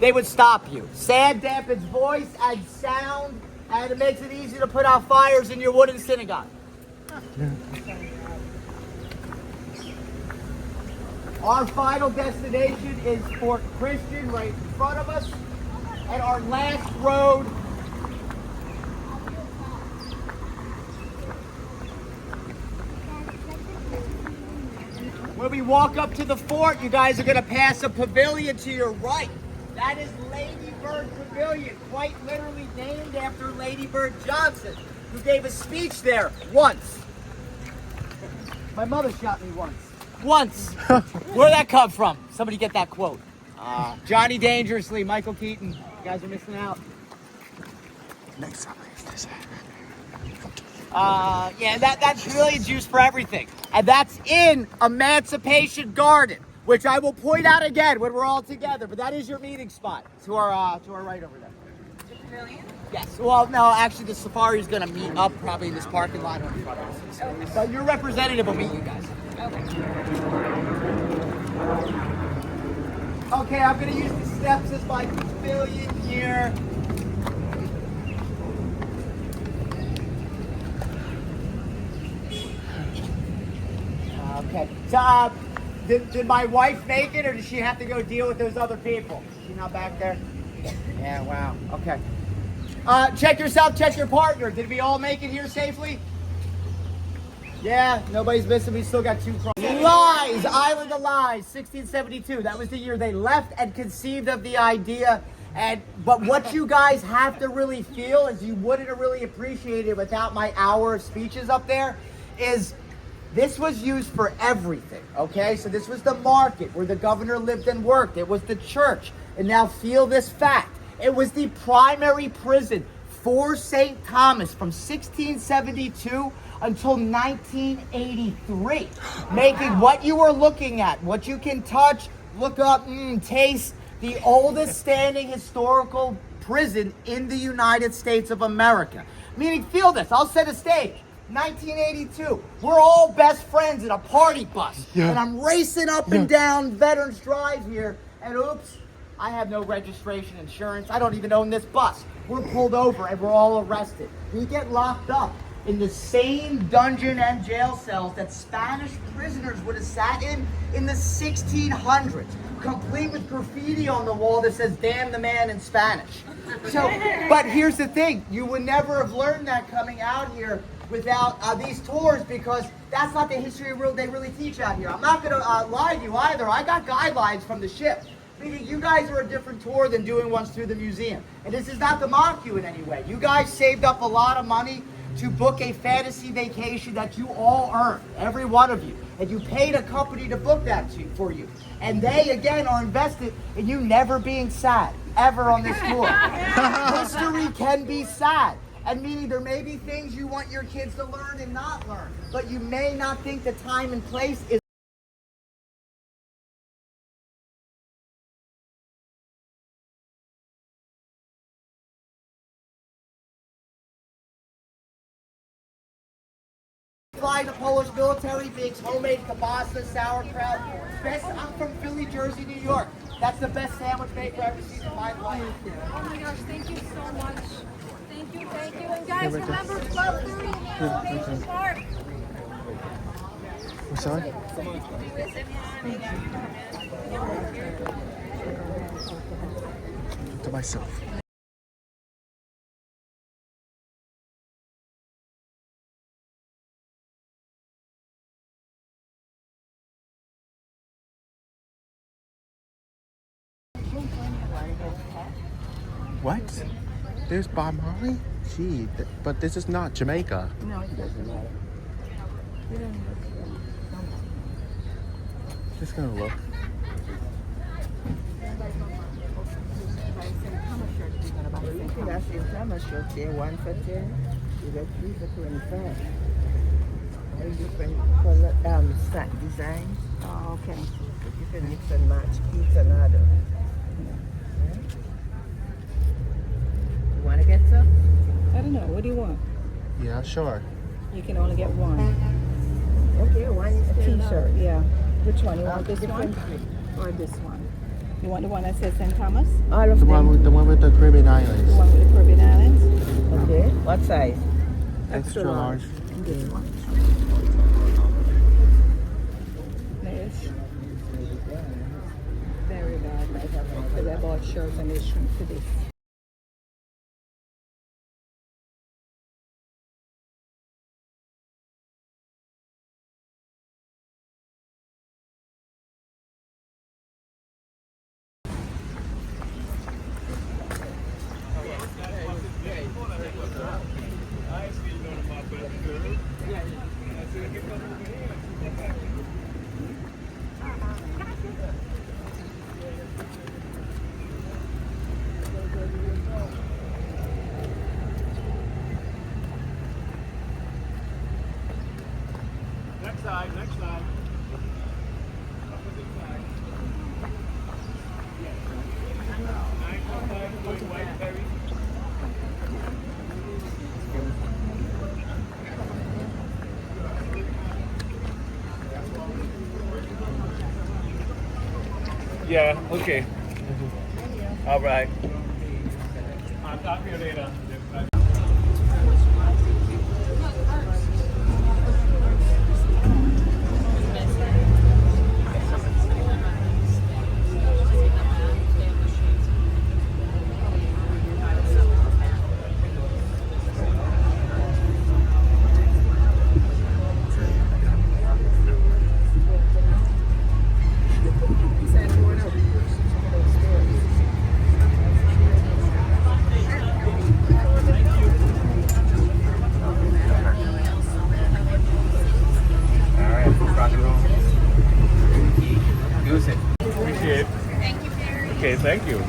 they would stop you. Sand dampens voice and sound, and it makes it easy to put out fires in your wooden synagogue. Our final destination is Fort Christian, right in front of us. And our last road when we walk up to the fort, you guys are going to pass a pavilion to your right. That is Lady Bird Pavilion, quite literally named after Lady Bird Johnson, who gave a speech there once. My mother shot me once. Once. Where'd that come from? Somebody get that quote. Johnny Dangerously, Michael Keaton. You guys are missing out. Next time I use this. Yeah, that's pavilions used for everything. And that's in Emancipation Garden, which I will point out again when we're all together. But that is your meeting spot to our right over there. The pavilion? Yes. Well, no, actually, the safari is going to meet up probably in this parking lot in front of us. Okay. But your representative will meet you guys. Okay, I'm going to use the steps as my pavilion here. Okay. So, did my wife make it, or did she have to go deal with those other people? Is she not back there? Yeah, wow. Okay. Check yourself, check your partner. Did we all make it here safely? Yeah, nobody's missing. We still got 2 crosses. Lies, Island of Lies, 1672. That was the year they left and conceived of the idea. But what you guys have to really feel is you wouldn't have really appreciated it without my hour of speeches up there, is this was used for everything, okay? So this was the market where the governor lived and worked. It was the church. And now feel this fact. It was the primary prison for St. Thomas from 1672 until 1983. Making what you are looking at, what you can touch, look up, taste, the oldest standing historical prison in the United States of America. Meaning, feel this, I'll set a stage. 1982, we're all best friends in a party bus. Yeah. And I'm racing up and down Veterans Drive here, and oops, I have no registration insurance. I don't even own this bus. We're pulled over and we're all arrested. We get locked up in the same dungeon and jail cells that Spanish prisoners would have sat in the 1600s, complete with graffiti on the wall that says, "Damn the man" in Spanish. So, but here's the thing, you would never have learned that coming out here without these tours, because that's not the history they really teach out here. I'm not going to lie to you either. I got guidelines from the ship. Meaning you guys are a different tour than doing ones through the museum. And this is not to mock you in any way. You guys saved up a lot of money to book a fantasy vacation that you all earned, every one of you. And you paid a company to book that for you. And they, again, are invested in you never being sad, ever on this tour. History can be sad. And meaning there may be things you want your kids to learn and not learn, but you may not think the time and place is fly the Polish military makes homemade kielbasa, sauerkraut. Best, I'm from Philly, Jersey, New York. That's the best sandwich maker I've ever seen in my life. Oh my gosh, thank you so much. Thank you, thank you. And guys, remember 12:30 Station Park. I'm sorry? To myself. What? There's Bob Marley? Gee, but this is not Jamaica. No, it doesn't matter. You don't need to. Just gonna look. That's in Thomas shirt here, 1 for 10. You get 3 for 25. And different color, design. Oh, okay. Different mix and match, kids and adults. You want to get some? I don't know. What do you want? Yeah, sure. You can only get one. Okay, one is A $10. t-shirt, yeah. Which one? You want this different one? print. Or this one? You want the one that says St. Thomas? All of The them. one with the Caribbean The Islands. one with the Caribbean Islands? Okay, what size? Extra large. This one. Nice. Very bad. Because I bought shirts and they shrink to this. Next side, next side. Yeah, okay. All right. I'll talk to you later. Use it. Appreciate it. Thank you, Perry. Okay, thank you.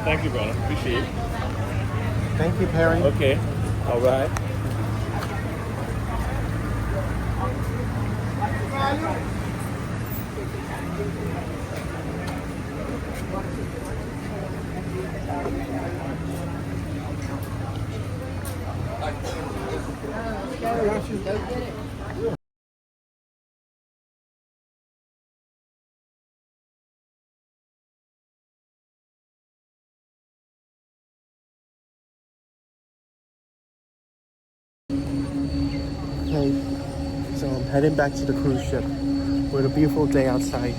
Thank you, brother. Appreciate it. Thank you, Perry. Okay. All right. Okay, so I'm heading back to the cruise ship with a beautiful day outside.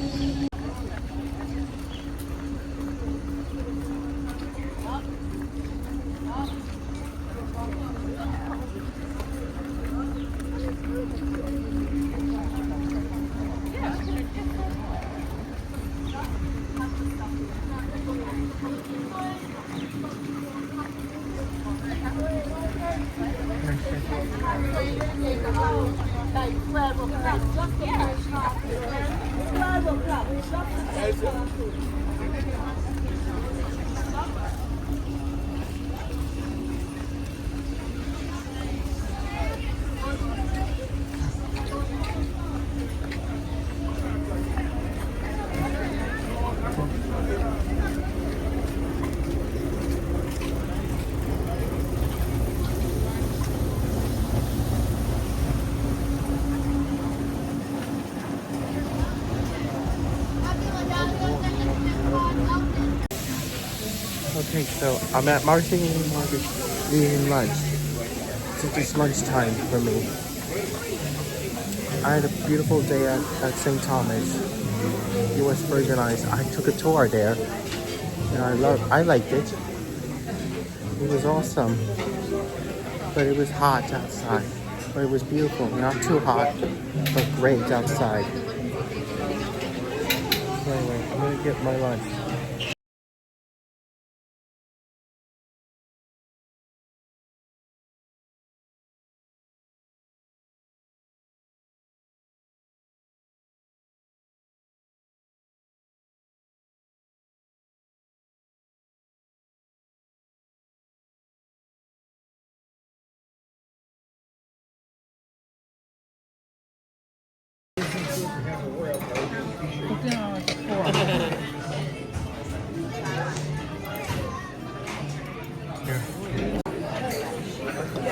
Okay, so I'm at Martin Market eating lunch. Since it's lunchtime for me. I had a beautiful day at St. Thomas, US Virgin Islands. I took a tour there and I liked it. It was awesome. But it was hot outside. But it was beautiful. Not too hot, but great outside. So anyway, I'm gonna get my lunch.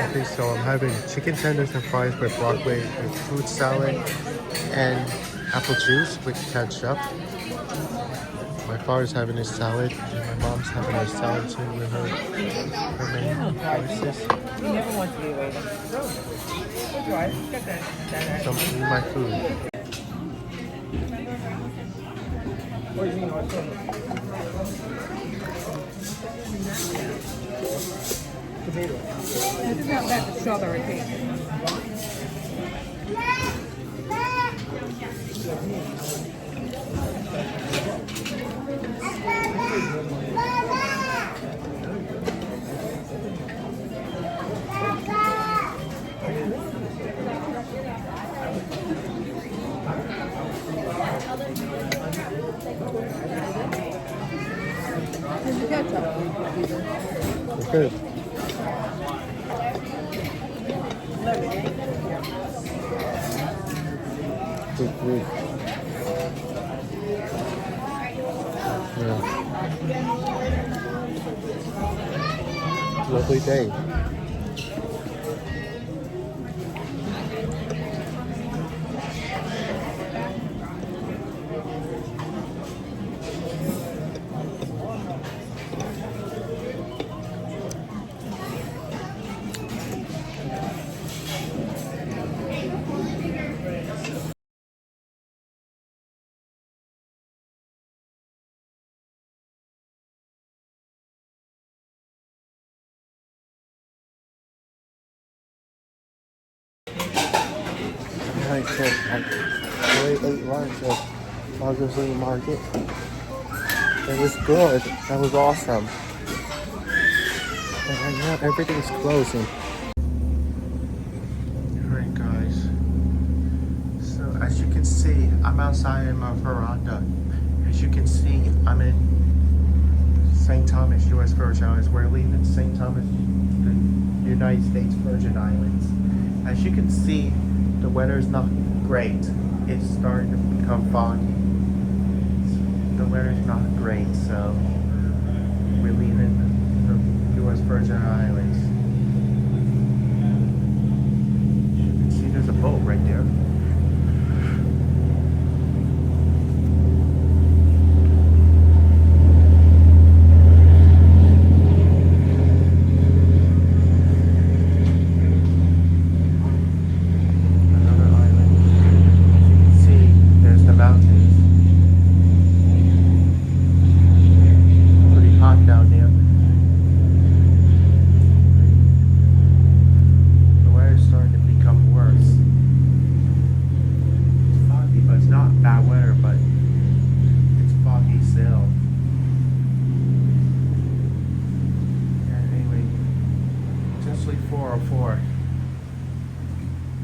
Okay, so I'm having chicken tenders and fries with broccoli, with fruit salad, and apple juice with ketchup. My father's having his salad, and my mom's having her salad too with her main courses. You never want to be away. That's right. Get that. So I'm eating my food. This is not bad, the strawberry cake. Good. Good. Yeah. Lovely day. Alright, so I really ate lunch at Margaret Market. It was good. That was awesome. But right now everything's closing. Alright guys. So as you can see, I'm outside in my veranda. As you can see, I'm in St. Thomas, US Virgin Islands. We're leaving St. Thomas, the United States Virgin Islands. As you can see, the weather is not great. It's starting to become foggy. The weather is not great, so we're leaving the US Virgin Islands. You can see there's a boat right there.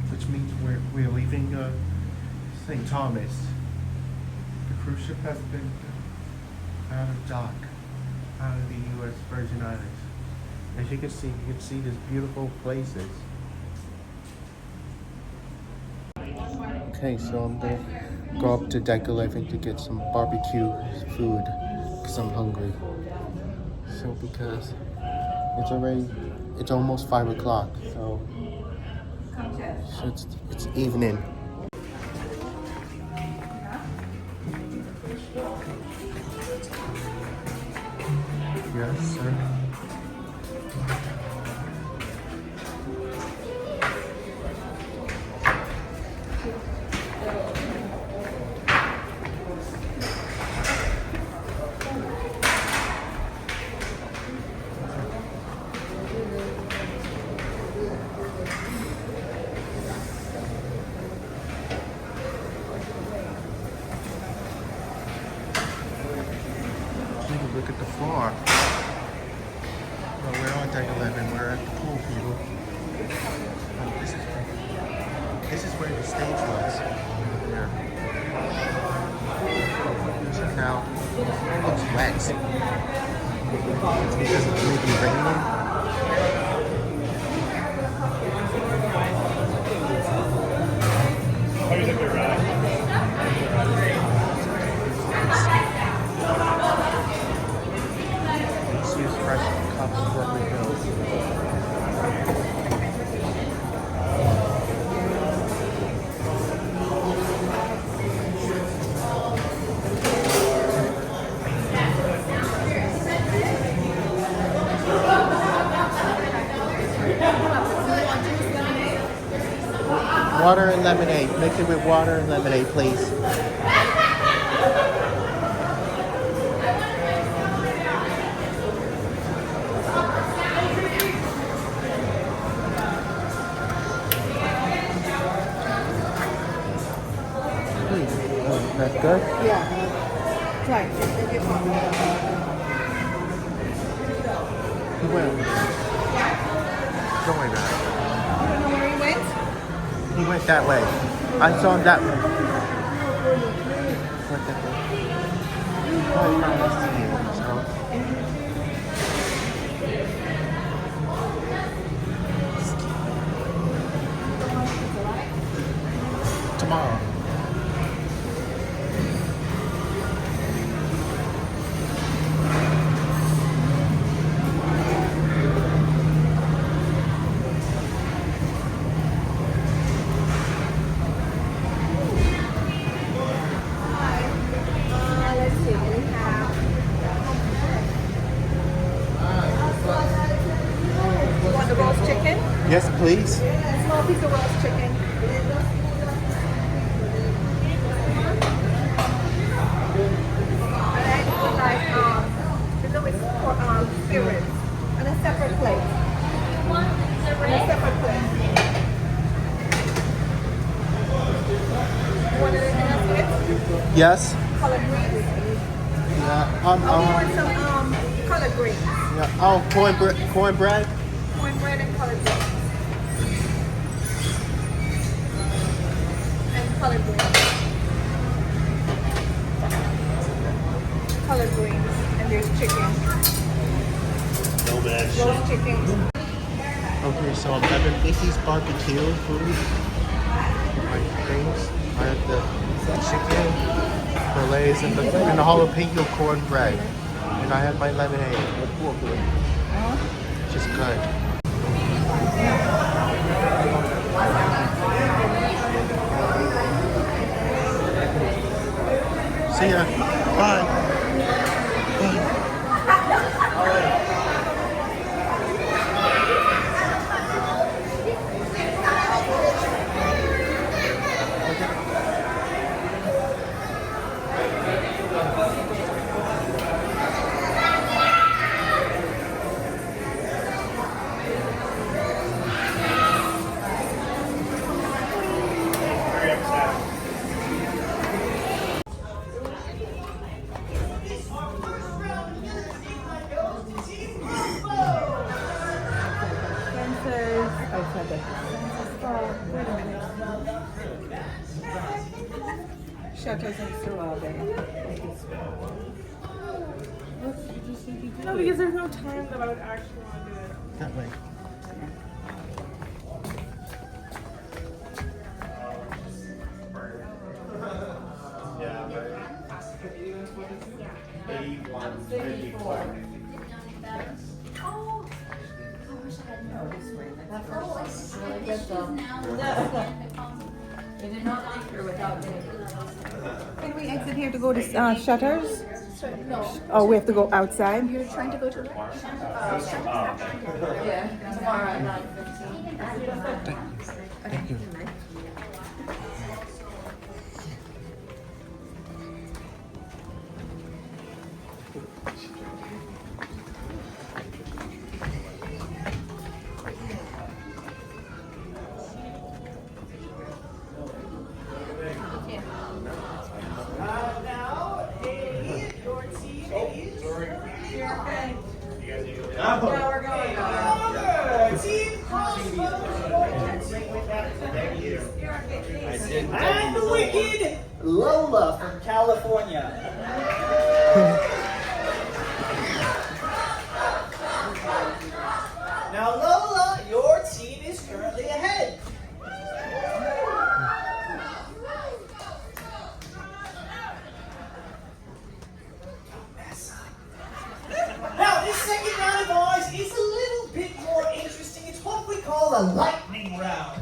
Which means we're leaving St. Thomas. The cruise ship has been out of dock, out of the US Virgin Islands. As you can see these beautiful places. Okay, so I'm gonna go up to deck 11 to get some barbecue food because I'm hungry. So because it's almost 5 o'clock, so it's evening. Yes, sir. Look at the floor. Well, we're on deck 11. We're at the pool, people. Oh, this is where the stage was. Yeah. So now, it looks wet. It's because it's maybe raining. How do you think they're riding? Let's use fresh cups before we go. Water and lemonade. Mix it with water and lemonade, please. That's good? Yeah. Try. He went. Don't worry about it. You don't know where he went? He went that way. I saw him that way. Went that way. He probably found us here, so. Tomorrow. Let's see. We have. You want the roast chicken? Yes, please. Small piece of roast chicken. And I would like the Louis spirits on a separate plate. On a separate plate. You want anything else with? Yes. Collard greens. Yeah. Oh, you want some collard greens. Yeah. Oh, cornbread. Cornbread and collard greens. And collard greens. Collard greens. And there's chicken. No match. Roast chicken. Okay, so I'm having Mickey's barbecue food. Like things. I have the chicken, fillets, and the jalapeno cornbread. And I have my lemonade. Which is good. See ya. Bye. Bye. Shutters and strawberry. No, because there's no time that I would actually want to do it. That way. Can we exit here to go to Shutters? Oh, we have to go outside? You're trying to go to lunch? Yeah, tomorrow at 9:15. Thank you. And the wicked Lola from California. Now, Lola, your team is currently ahead. Now, this second round of ours is a little bit more interesting. It's what we call a lightning round.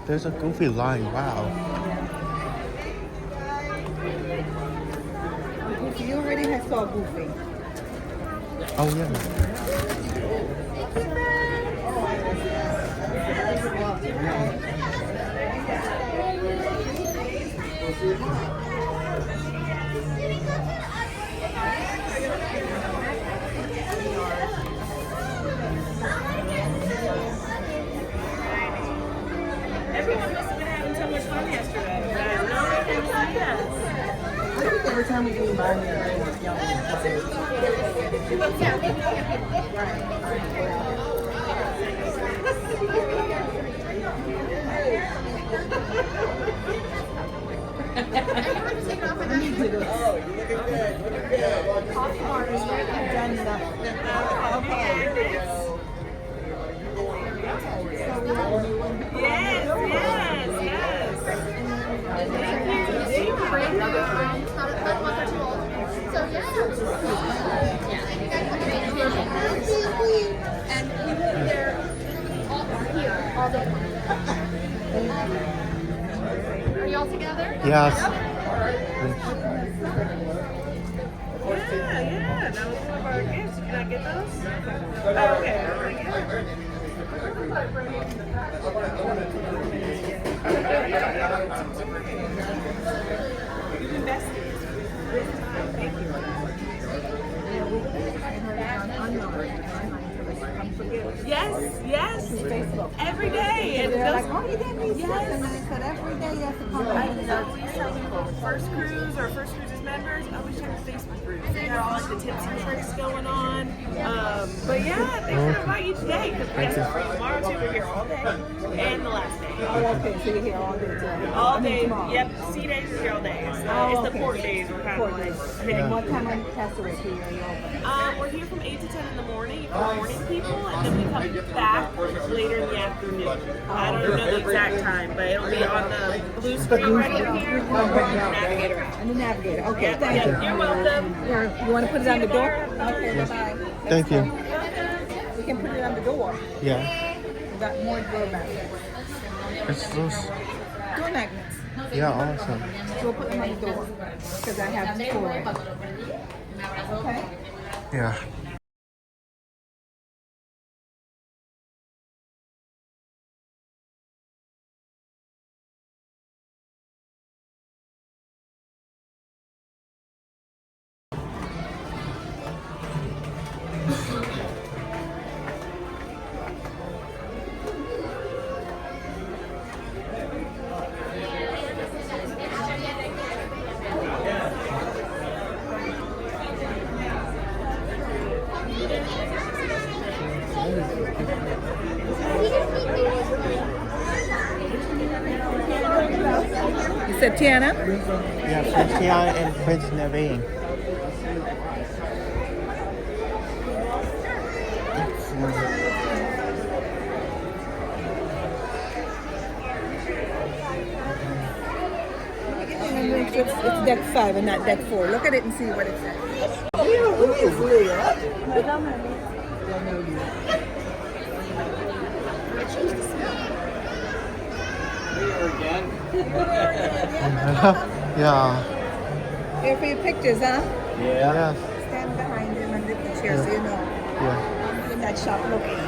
There's a goofy line. Wow. Goofy, you already have saw Goofy. Oh yeah. Everyone must have been having so much fun yesterday. I think every time we do mine, everyone's Oh, you're looking good. Looking good. coffee orders, right? I've done enough. Yes, yes, yes. And we were there all here all day. Are y'all together? Yes. Yeah, that was one of our gifts. Did I get those? Oh, okay. You've invested. Thank you. Yes, yes. Every day. And They're like, those, oh, you get me yes. stuff. And I said, every day you have to come I back. know we tell people First Cruise or First Cruises members, always check the Facebook group. They got all like the tips and tricks going on. But yeah, they can invite each day because we have stuff for you tomorrow too. We're here all day and the last day. Oh, okay, so you're here all day today. All I mean, day. tomorrow. Yep. C days is here all day. It's the, Oh, it's the okay. port days. We're kind Port of days. like And what time on Castaway here are you open? we're here from 8 to 10 in the morning for morning people, and then we come back later in the afternoon. I don't know the exact time, but it'll be on the blue screen right over here. Navigator. And the navigator. Okay, Yeah, thank you. you're welcome. You want to put it on the door? Okay, bye-bye. Thank you. We can put it on the door. Yeah. We got more door magnets. It's those. Door magnets. Yeah, awesome. We'll put them on the door because I have four. Okay. Yeah. Tiana? Yeah, Prince Tiana and Prince Naveen. It's deck 5 and not deck 4. Look at it and see what it says. Yeah. Here for your pictures, huh? Yeah. Stand behind him and lift the chair so you know. Yeah. In that shop looking.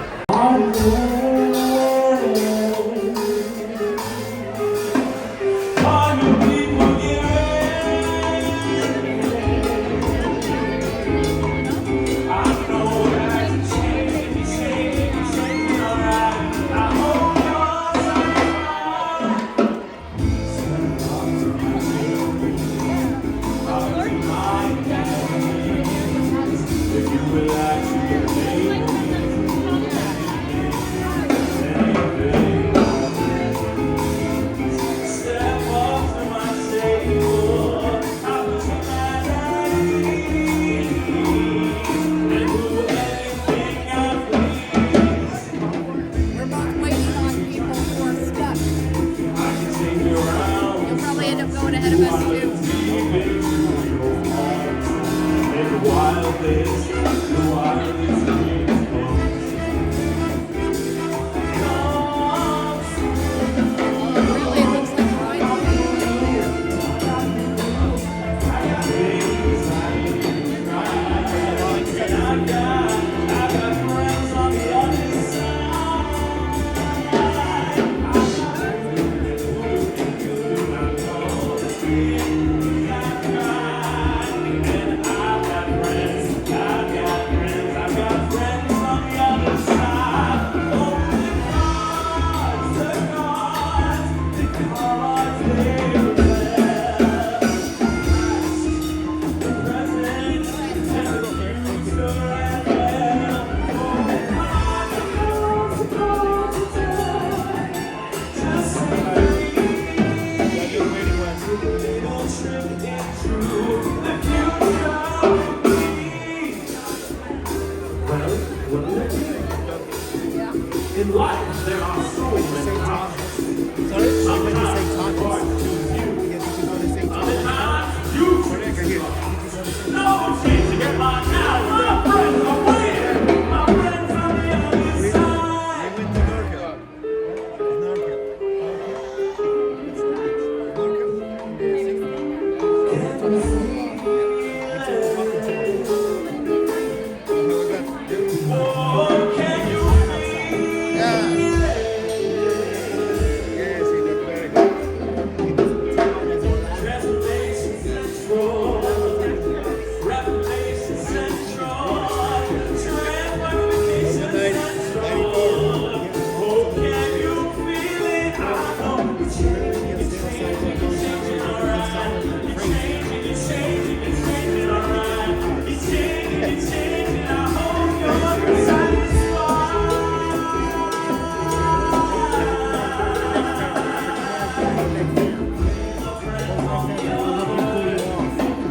We're both waiting on people who are stuck. You'll probably end up going ahead of us too. Really, it looks like In life, there are so many times. Sorry? I meant to say Thomas. Yes, you go to St. Thomas. No changing in my now. My friends are waiting. My friends on the other side. We went to Norco. Oh, can you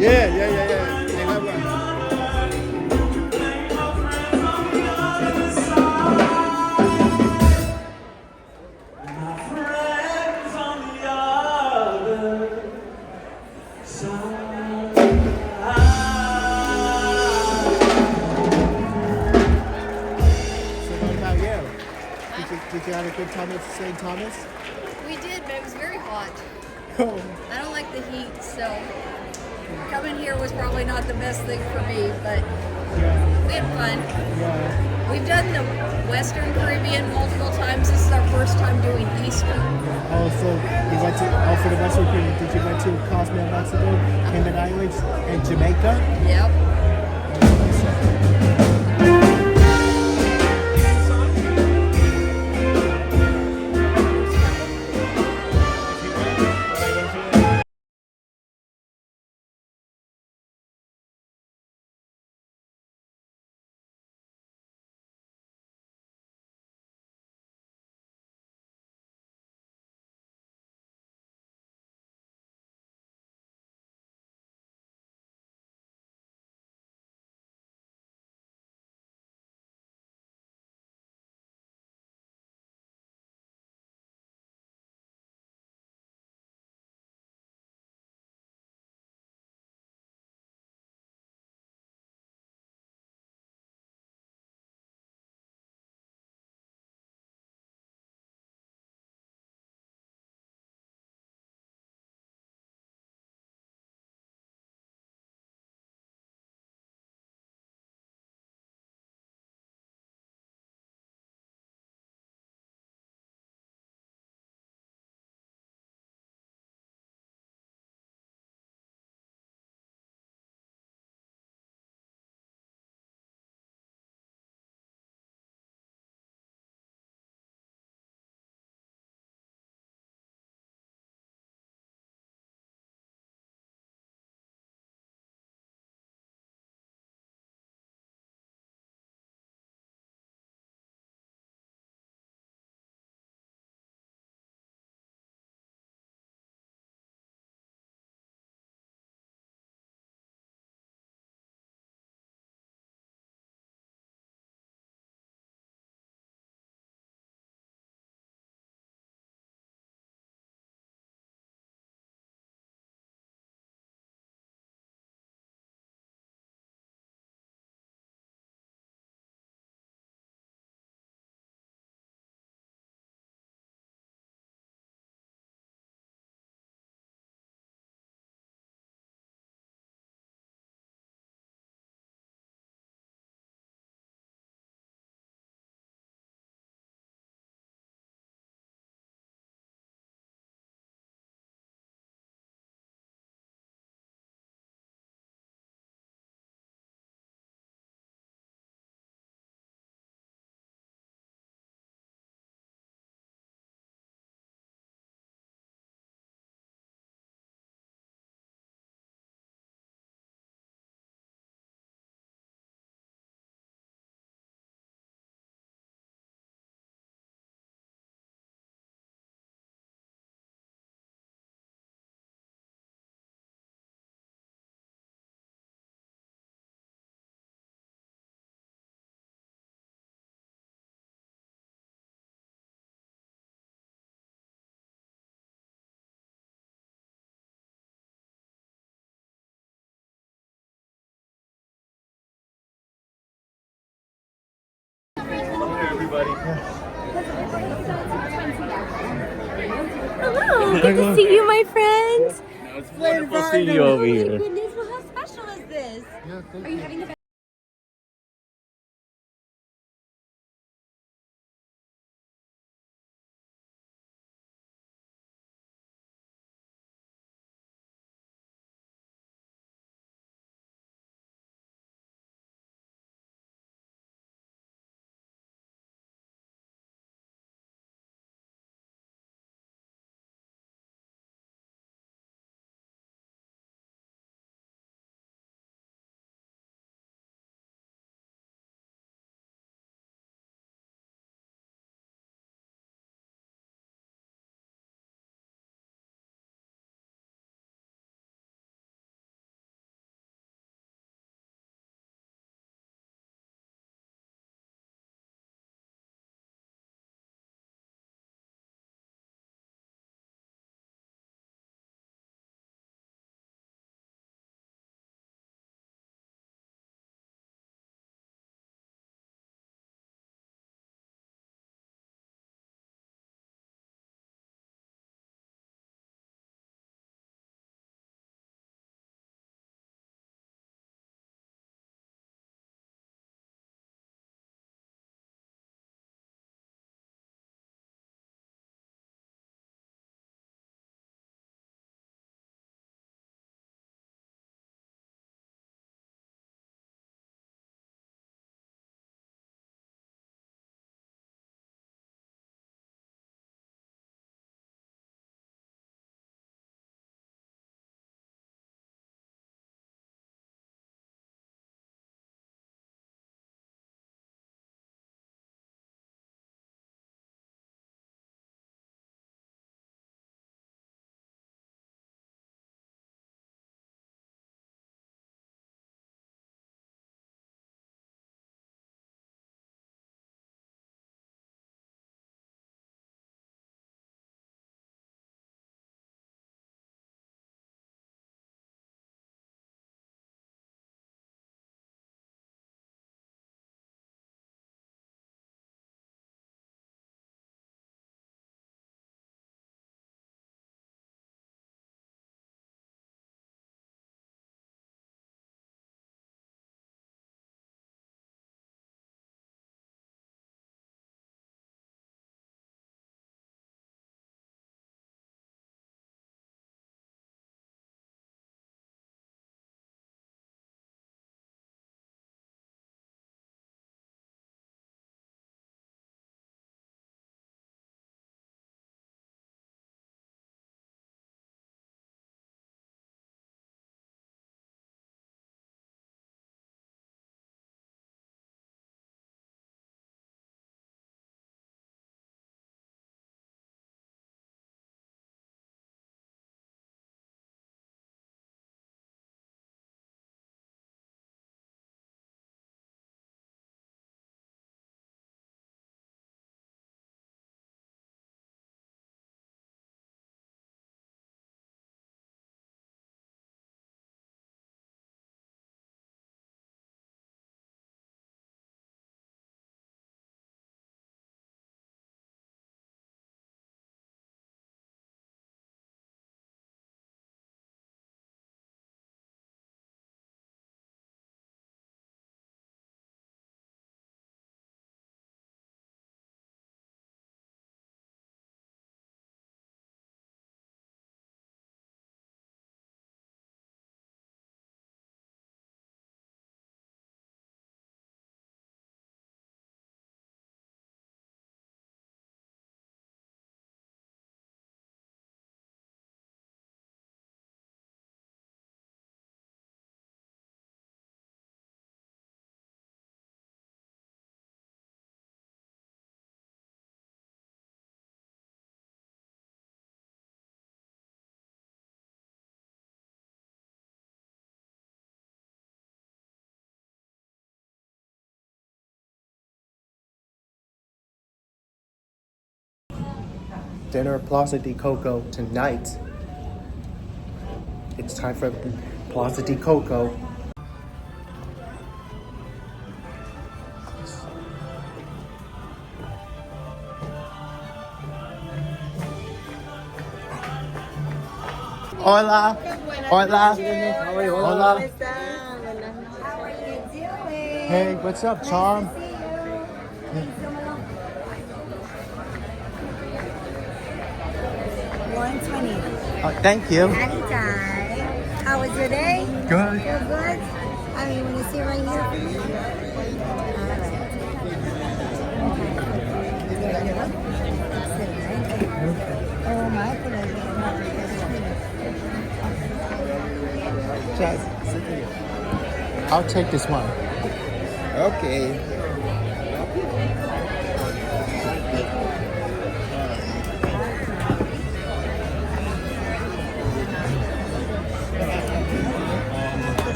Yeah. They have one. Did you have a good time at St. Thomas? we did, but it was very hot. I don't like the heat, so coming here was probably not the best thing for me, but we had fun. We've done the Western Caribbean multiple times. This is our first time doing Eastern. Oh, so you went to, for the Western Caribbean, did you went to Cozumel, Mexico, Cayman Islands, and Jamaica? Yep. everybody. Hello, good to see you, my friend. It's wonderful seeing you over here. Goodness, well, how special is this? Are you having the best? Dinner Plaza de Coco tonight. It's time for Plaza de Coco. Hola. Hola. Hola. How are you doing? Hey, what's up, Charm? 120. Thank you. Anytime. How was your day? Good. Feel good? You want to sit right here for me? All right. Sit right there. Oh, my pleasure. Just sit here. I'll take this one. Okay.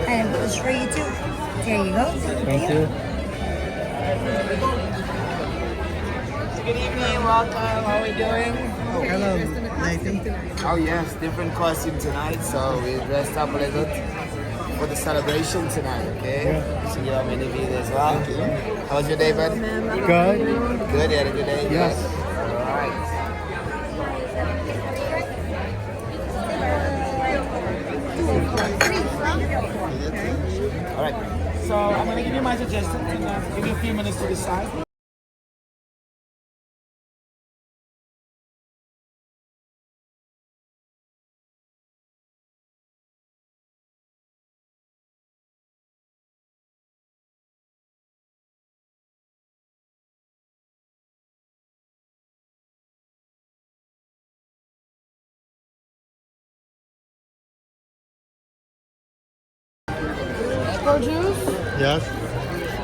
And push for you too. There you go. Thank you. Good evening, welcome. How are we doing? Hello. Nathan. Oh yes, different costume tonight, so we dressed up a little for the celebration tonight, okay? So you have many videos as well. Thank you. How was your day, bud? Good. Good, you had a good day? Yes. Alright. Alright, so I'm gonna give you my suggestions and give you a few minutes to decide. Go juice, Yes.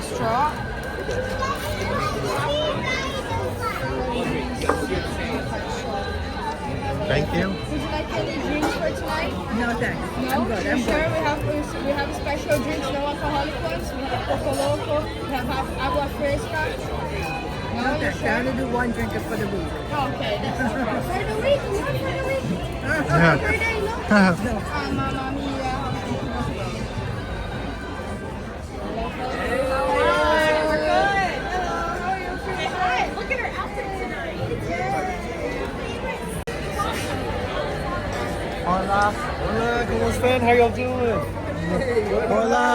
straw. Thank you. Would you like any drinks for tonight? No, thanks. No? I'm good. I'm Sure, good. we have special drinks, no alcoholic ones. We have Coco Loco, we have agua fresca. No, thanks. I only do one drinker for the week. Oh, okay, that's no problem. For the week, not for the week. Yeah. Every day, no? Mamma mia. We're good. Hello, you're pretty good. Look at her outfit tonight. Hola. Hola, ¿cómo están? How y'all doing? Hola.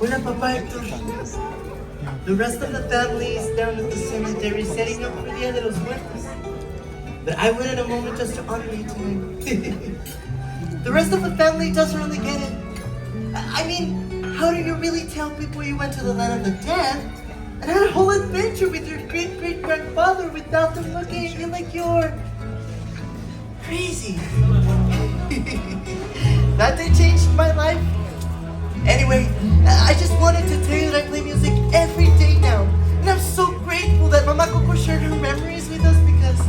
Hola, Papaito. The rest of the family is down at the cemetery setting up for Dia de los Muertos. But I waited a moment just to honor you tonight. The rest of the family doesn't really get it. I mean, how do you really tell people you went to the land of the dead and had a whole adventure with your great-great-grandfather without them looking at you like you're crazy? That day changed my life. Anyway, I just wanted to tell you that I play music every day now. And I'm so grateful that Mama Coco shared her memories with us because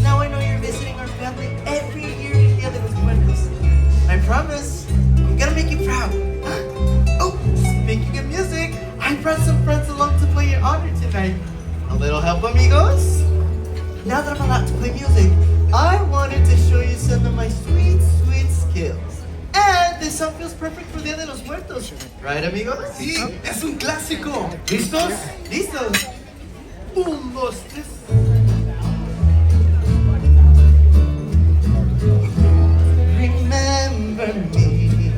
now I know you're visiting our family every year in Dia de los Muertos. I promise, I'm gonna make you proud. Oh, speaking of music, I brought some friends along to play in honor tonight. A little help, amigos? Now that I'm allowed to play music, I wanted to show you some of my sweet, sweet skills. And this song feels perfect for Dia de los Muertos. Right, amigos? Sí, es un clásico. ¿Listos? Listos. 1, 2, 3. Remember me.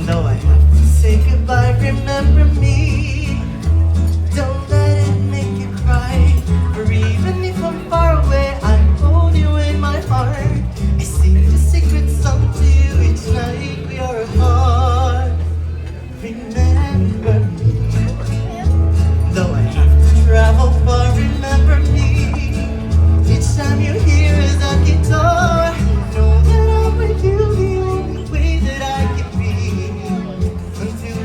Though I have to say goodbye, remember me. Don't let it make you cry. For even if I'm far away, I hold you in my heart. I sing a secret song to you each night we are apart. Remember me. Though I have to travel far, remember me. Each time you hear that guitar, know that I'm with you the only way that I can be. Until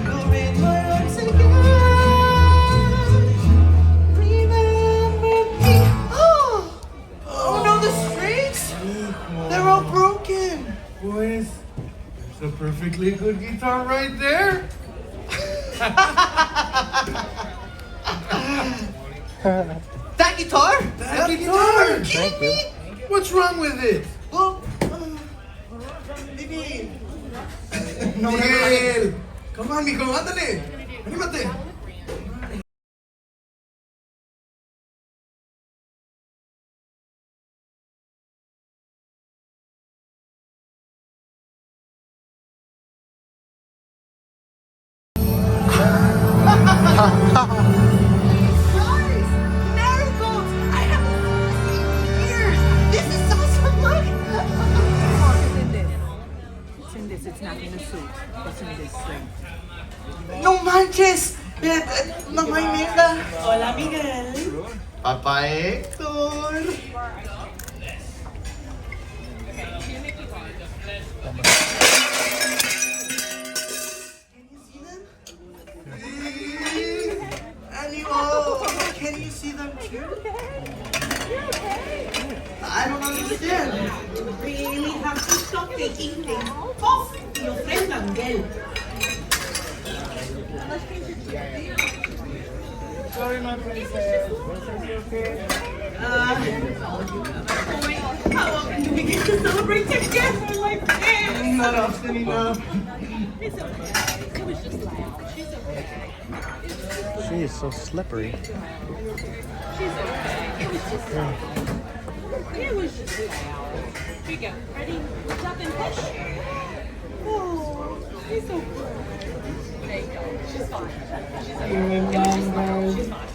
really good guitar right there. That guitar? That guitar! Thank you. What's wrong with it? Well, maybe... Miguel! Come on, mijo, ándale. Anímate. Guys, marigolds! I haven't seen in years. This is awesome. Look. It's in this. It's not in the soup. It's in this thing. No manches. Mamá Imelda. Hola, Miguel. Papá Héctor. Animal, can you see them too? I don't understand. You really have to stop taking things off your friend Miguel. Sorry, my princess. How often do we get to celebrate together like this? Not often enough. It's okay. It was just loud. She's okay. She is so slippery. She's okay. It was just loud. It was just loud. Here you go. Ready? Jump and push. Oh, she's so good. There you go. She's fine. She's okay. It was just loud. She's fine.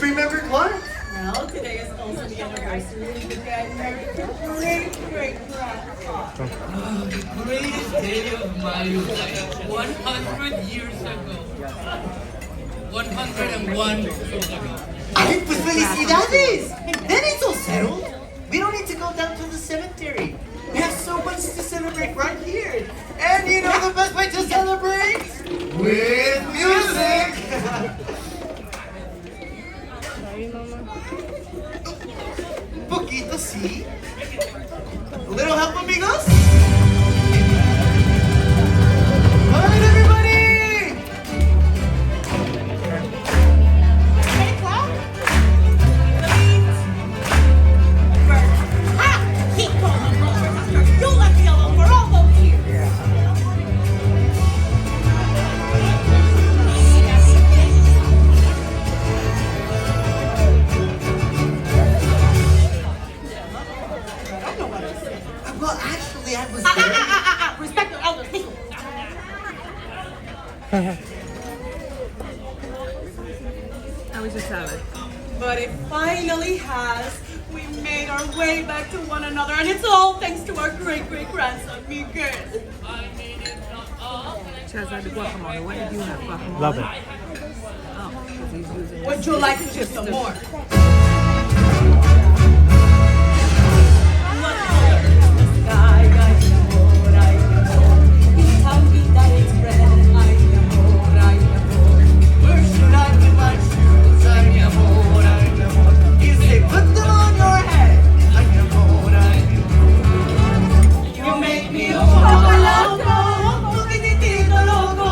Remember what? Well, today is also the anniversary of the day I married your great-great-grandfather. The greatest day of my life. 100 years ago. 101 years ago. Ay, pues felicidades! Then it's all settled. We don't need to go down to the cemetery. We have so much to celebrate right here. And you know the best way to celebrate? With music! Poquito, sí. A little help, amigos? All right, everybody! Hey, clap. Keep going, brother. You left me alone for all those years. Well, actually, I was there. Respect your elders, people. How was your salad? But it finally has. We made our way back to one another, and it's all thanks to our great-great-grandson, Miguel. Chaz had the guacamole. What did you have? Guacamole? Love it. Oh, because he's using Would you like to just some more? Put them on your head. You make me a poco loco, poquitito loco.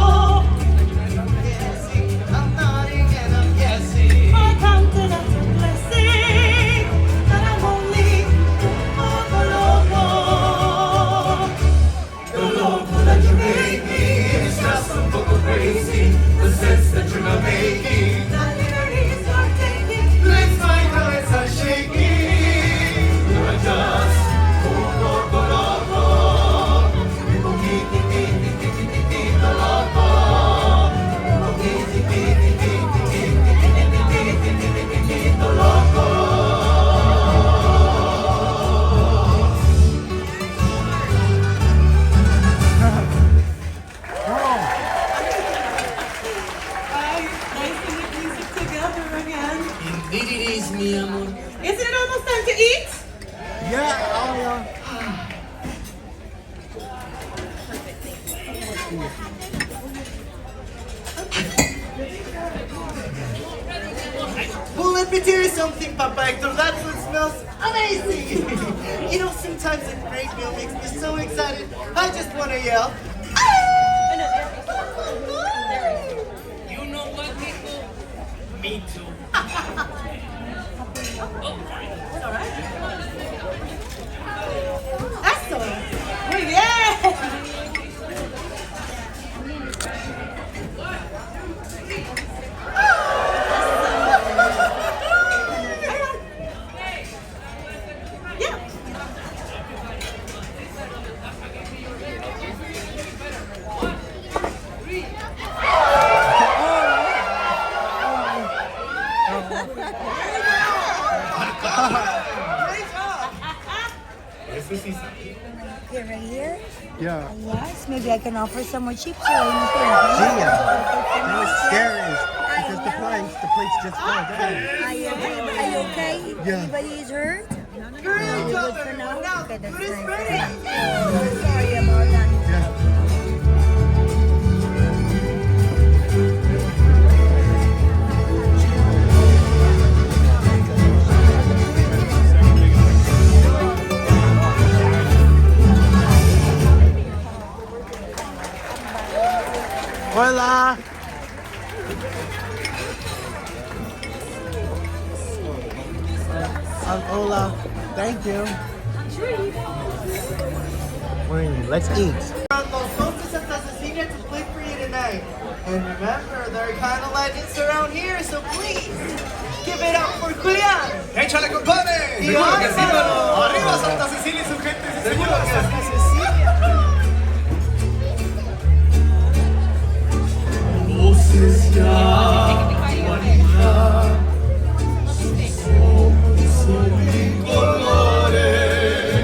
I'm nodding and I'm guessing. I count it as a blessing that I'm only poco loco. The loco that you make me is just a poco crazy. The sense that you're not making. The liberties you're taking. Let's find how it's not shaking. You're just poco loco. Poquitito loco. Poquitito loco. Nice to get music together again. Indeed it is, mi amor. Isn't it almost time to eat? Yeah, Well, let me tell you something, Papa Hector. That was smells amazing! You know, sometimes a great meal makes me so excited, I just want to yell. You know what, people? Me too. That's all right. Yeah! Okay, right here? Yeah. Yes, maybe I can offer some more chips or anything. Gia, that was scary because the plates just fell down. Are you okay? Yeah. Anybody is hurt? No. Great You job, good for now? everyone. Okay, that's Food is nice. ready. Oh, sorry about that. Hola. Hola. Thank you. Let's eat. Los Dos Santa Cecilia to play for you tonight. And remember, there are kind of legends around here, so please give it up for Julián. ¡Échale, compadre! Y Álvaro. ¡Arriba Santa Cecilia y su gente! ¡Sí, señor! Santa Cecilia. Voces ya, humanidad, sus ojos son colores.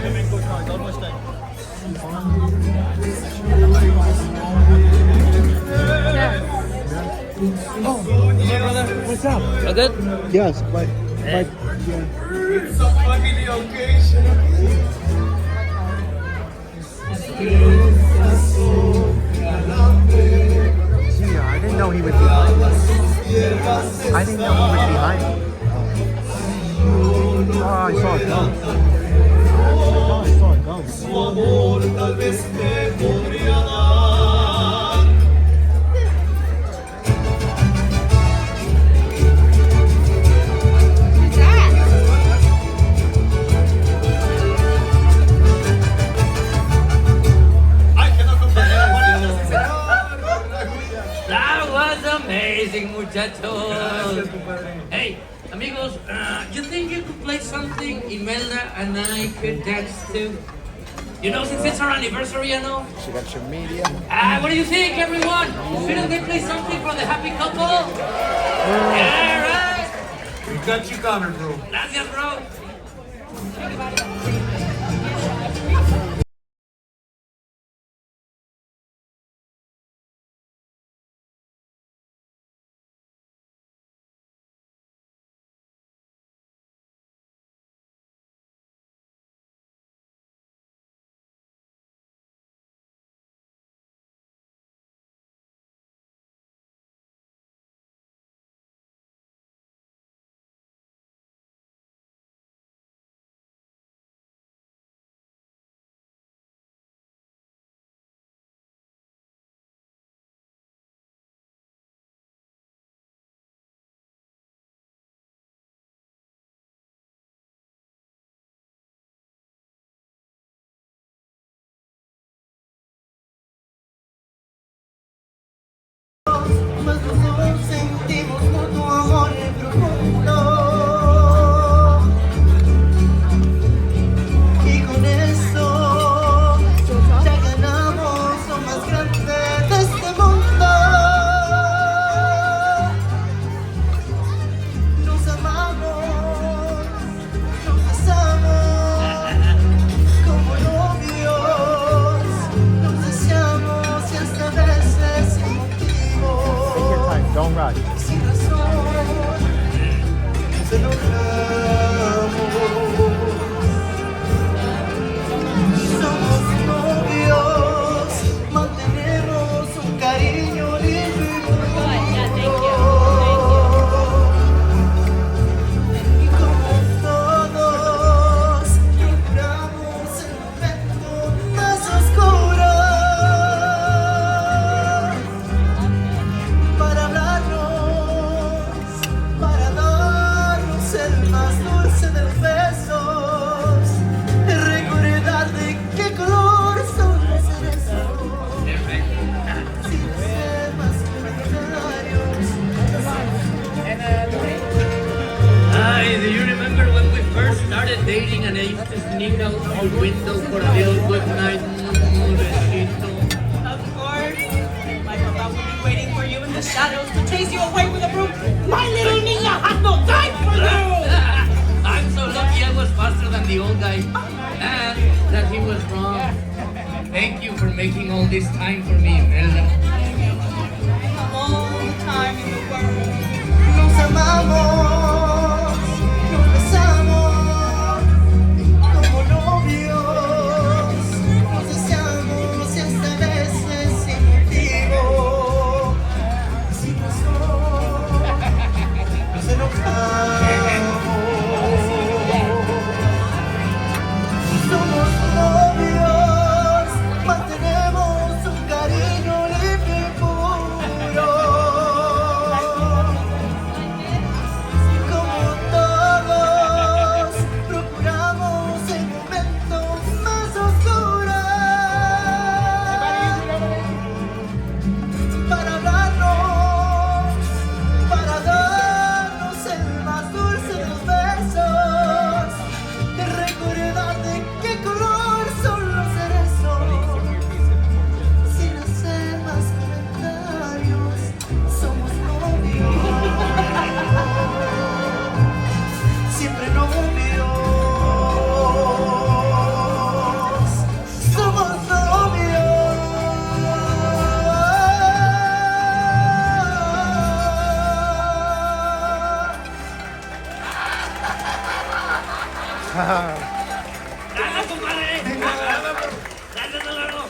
What's up? All good? Yes, but yeah. It's a family occasion. Gia, I didn't know he would be behind me. I didn't know he would be behind me. Oh, I saw a ghost. I saw a ghost. Su amor tal vez me podría dar. That was amazing, muchachos. Hey, amigos, you think you could play something Imelda and I could dance to? You know, since it's our anniversary, you know? She got your media. What do you think, everyone? Shouldn't they play something for the happy couple? Yeah, right? We got you covered, bro. Gracias, bro. Sentimos mutuo amor profundo. Y con eso ya ganamos lo más grande de este mundo. Nos amamos, nos besamos como novios. Nos deseamos y hasta veces sin motivo. Take your time. Don't rush. Sin razón, nos enojamos. Somos novios, mantenemos un cariño lindo y puro. Y como todo dating and I used to sneak out our window for a little good night. Besito. Of course. My papa will be waiting for you in the shadows to chase you away with a broom. My little niña has no time for you! I'm so lucky I was faster than the old guy. And that he was wrong. Thank you for making all this time for me, Imelda. All the time in the world. Nos amamos, nos besamos como novios, nos deseamos y esta vez es sin motivo. Si pasó, nos enojamos. Somos novios, mantenemos un cariño limpio y puro. Como todos, procuramos el momento más oscuro para hablarnos, para darnos el más dulce de los besos, de recordar de qué color son los cerezos, sin hacer más comentarios, somos novios. Siempre novios, somos novios. ¡Gracias, compadre! ¡Gracias, Eduardo!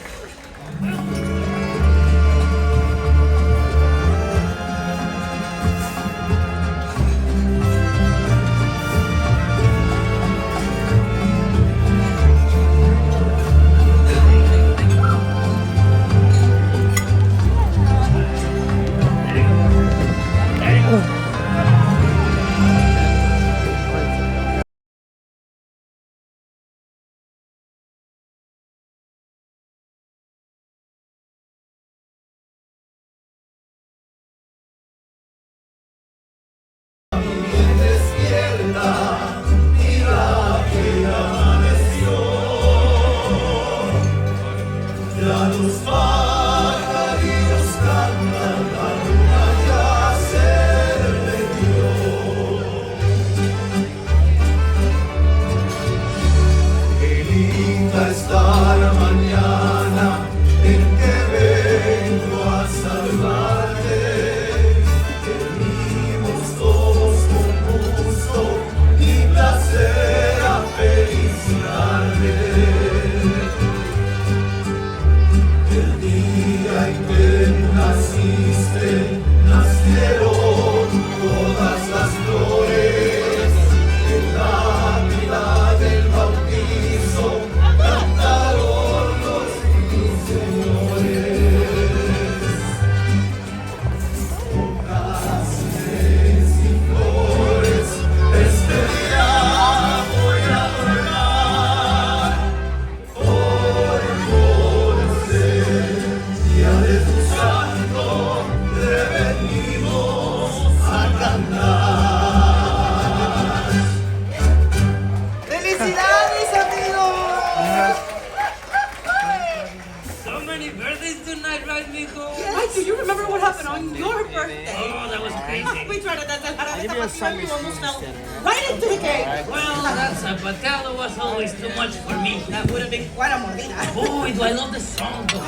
¡Felicidades, amigos! So many birthdays tonight, right, mijo? Wait, do you remember what happened on your birthday? Oh, that was crazy. We tried to dance the I'll give you a Sunday you almost school fell instead. right into the cake. Well, that's a patella was always too much for me. That would have been quite a mordida. Boy, do I love the song, though.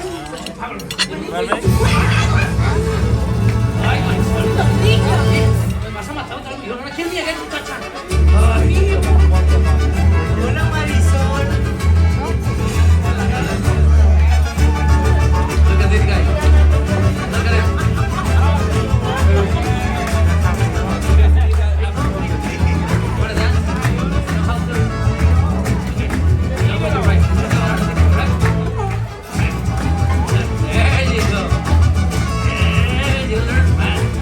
Ay, my son. Me vas a matar otra vez. Yo no quiero ni llegar, muchacha. Ay, Hola, Marisol. look at this guy. Look at him. Wanna dance? Know how to? Know what to write. Right? There you go. There you learn fast.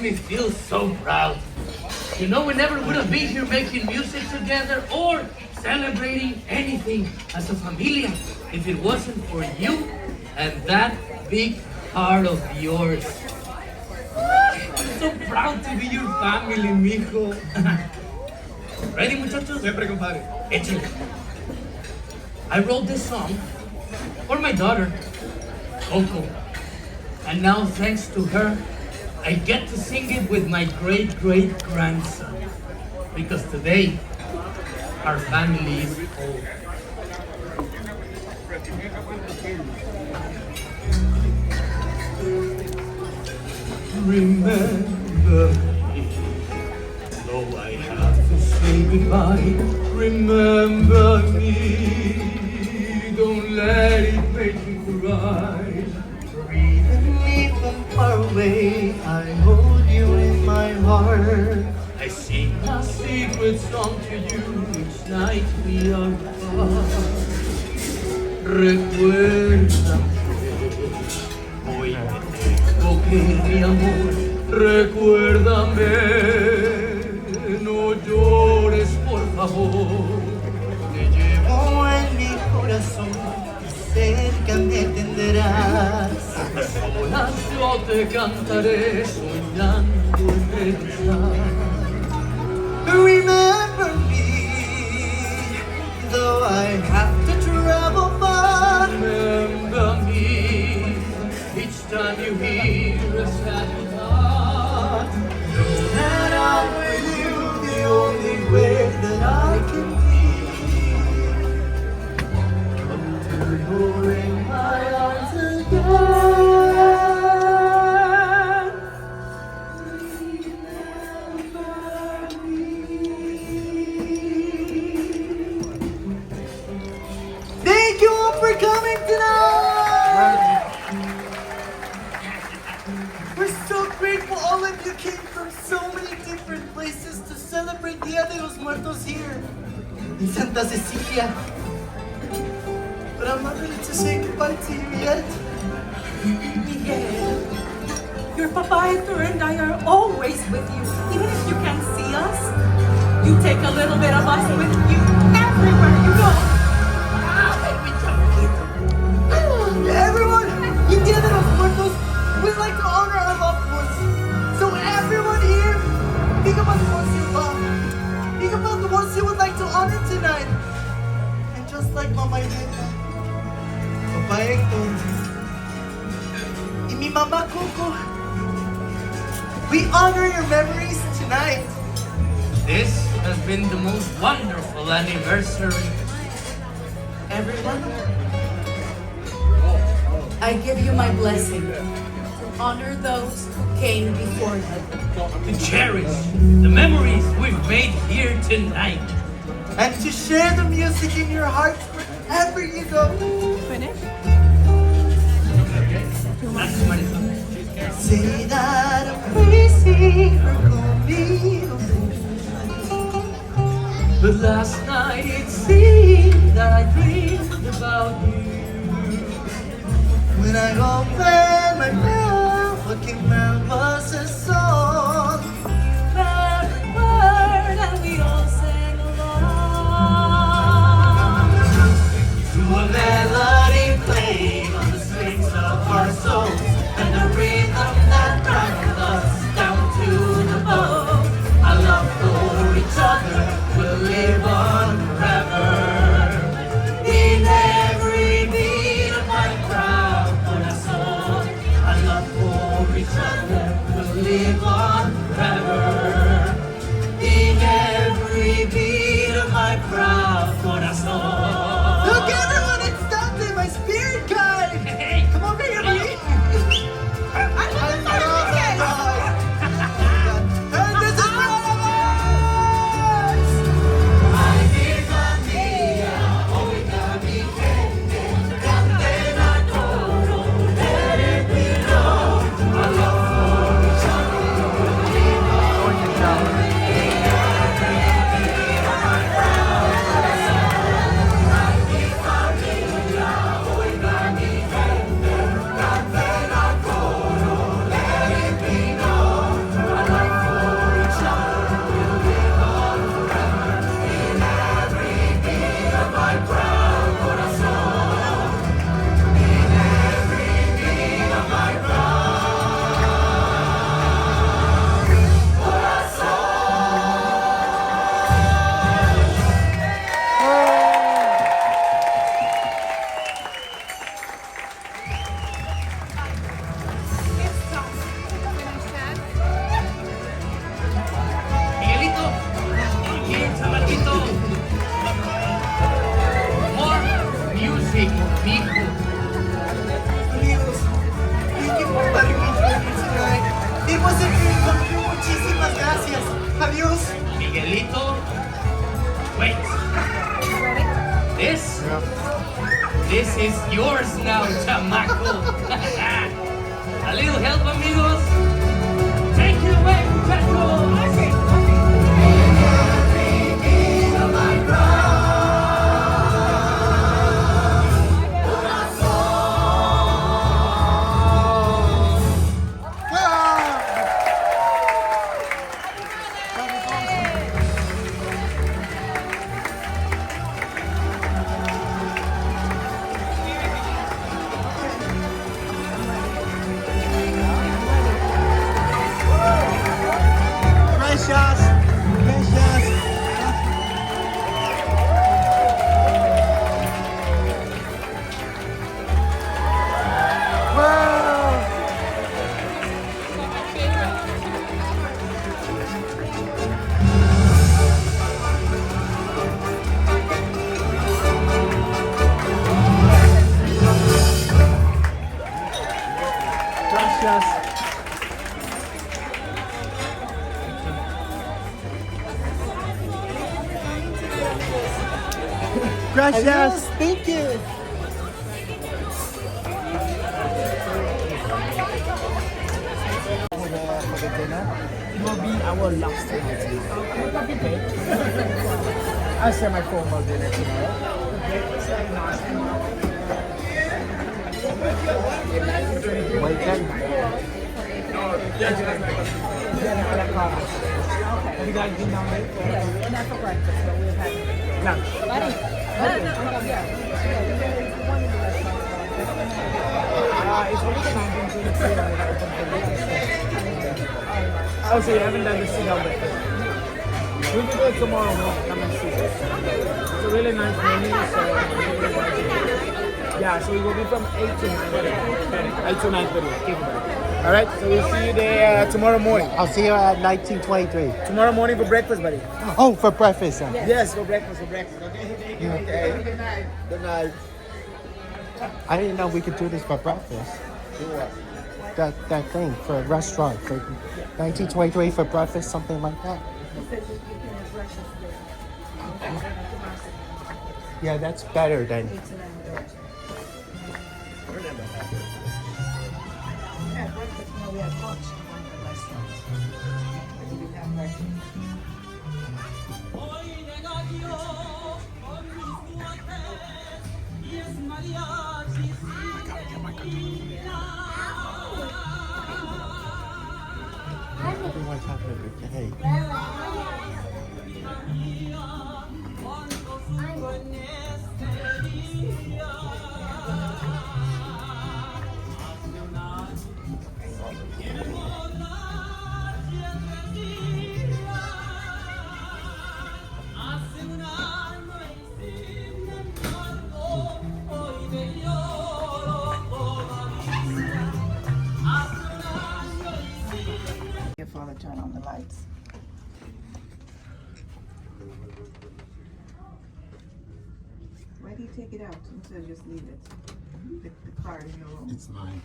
me feel so proud. You know, we never would have been here making music together or celebrating anything as a familia if it wasn't for you and that big heart of yours. I'm so proud to be your family, mijo. Ready, muchachos? Siempre, compadre. Échale. I wrote this song for my daughter, Coco. And now, thanks to her, I get to sing it with my great-great-grandson. Because today, our family is old. Remember me, though I have to say goodbye. Remember me, don't let it make you cry. Breathing me from far away, I hold you in my heart. I sing a secret song to you each night we are apart. Recuérdame, hoy te tengo que ir, mi amor. Recuérdame, no llores por favor. Te llevo en mi corazón, cerca me tendrás. Solas yo te cantaré, soñando en verdad. Remember me, though I have to travel far. Remember me, each time you hear a sad thought. Know that I'm with you, the only way that I can be. Until you're in my arms again. Thank you all for coming tonight! We're so grateful all of you came from so many different places to celebrate Dia de los Muertos here in Santa Cecilia. But I'm not ready to say goodbye to you yet. Miguel, your Papa Hector and I are always with you. Even if you can't see us, you take a little bit of us with you everywhere you go. Everyone, in Dia de los Muertos, we'd like to honor our loved ones. So everyone here, think about the ones you love. Think about the ones you would like to honor tonight. And just like Mama Elena, Papa Hector, and mi Mama Coco, we honor your memories tonight. This has been the most wonderful anniversary. Everyone, I give you my blessing to honor those who came before you. To cherish the memories we've made here tonight. And to share the music in your hearts wherever you go. Finish? Say that I'm crazy for conmigo. But last night it seemed that I dreamed about you. When I opened my mouth, what came out was a song. Every word and we all sang along. To a melody played on the strings of our souls, and the rhythm that ground us down to the bone. Our love for each other will live on forever. In every beat of my crowd, for a soul, our love for each other will live on. Muchísimas gracias. Adiós. Miguelito, wait. This is yours now, chamaco. A little help, amigos. Take it away, muchachos. Gracias. Gracias. Gracias. Gracias. Thank you. For the dinner, it will be our lobster night tonight. Would that be great? I'll share my formal dinner tomorrow. Well done. Have you guys been down there? Not for breakfast, but we've had lunch. It's only the 1923 that opened for breakfast. Oh, so you haven't done the sit-down breakfast? We'll do it tomorrow. We'll come and see it. It's a really nice menu, so yeah, so we will be from 8 to 9:30. 8 to 9:30. All right, so we'll see you there tomorrow morning. I'll see you at 1923. Tomorrow morning for breakfast, buddy. Oh, for breakfast. Yes, for breakfast, Okay. Okay. Good night. Good night. I didn't know we could do this for breakfast. Do what? That thing for a restaurant for 1923 for breakfast, something like that. Yeah, that's better than. Everyone's having a good day. Your father turn on the lights. Why do you take it out instead of just leave it? The card in your room. It's mine.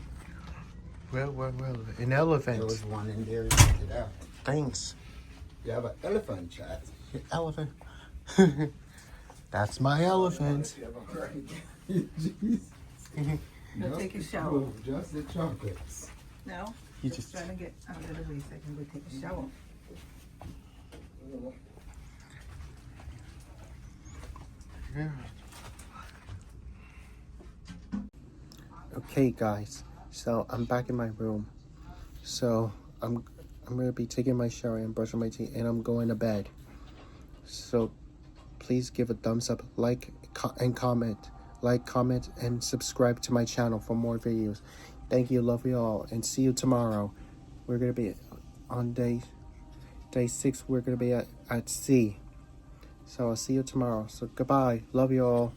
Well, an elephant. There was one in there. You took it out. Thanks. You have an elephant, chat. Elephant. That's my elephant. Jeez. Go take a shower. Just the chocolates. No? You just trying to get out of the way so I can go take a shower. Yeah. Okay, guys. So I'm back in my room. So I'm gonna be taking my shower and brushing my teeth, and I'm going to bed. So please give a thumbs up, and comment, comment, and subscribe to my channel for more videos. Thank you, love you all, and see you tomorrow. We're gonna be on day 6. We're gonna be at sea. So I'll see you tomorrow. So goodbye, love you all.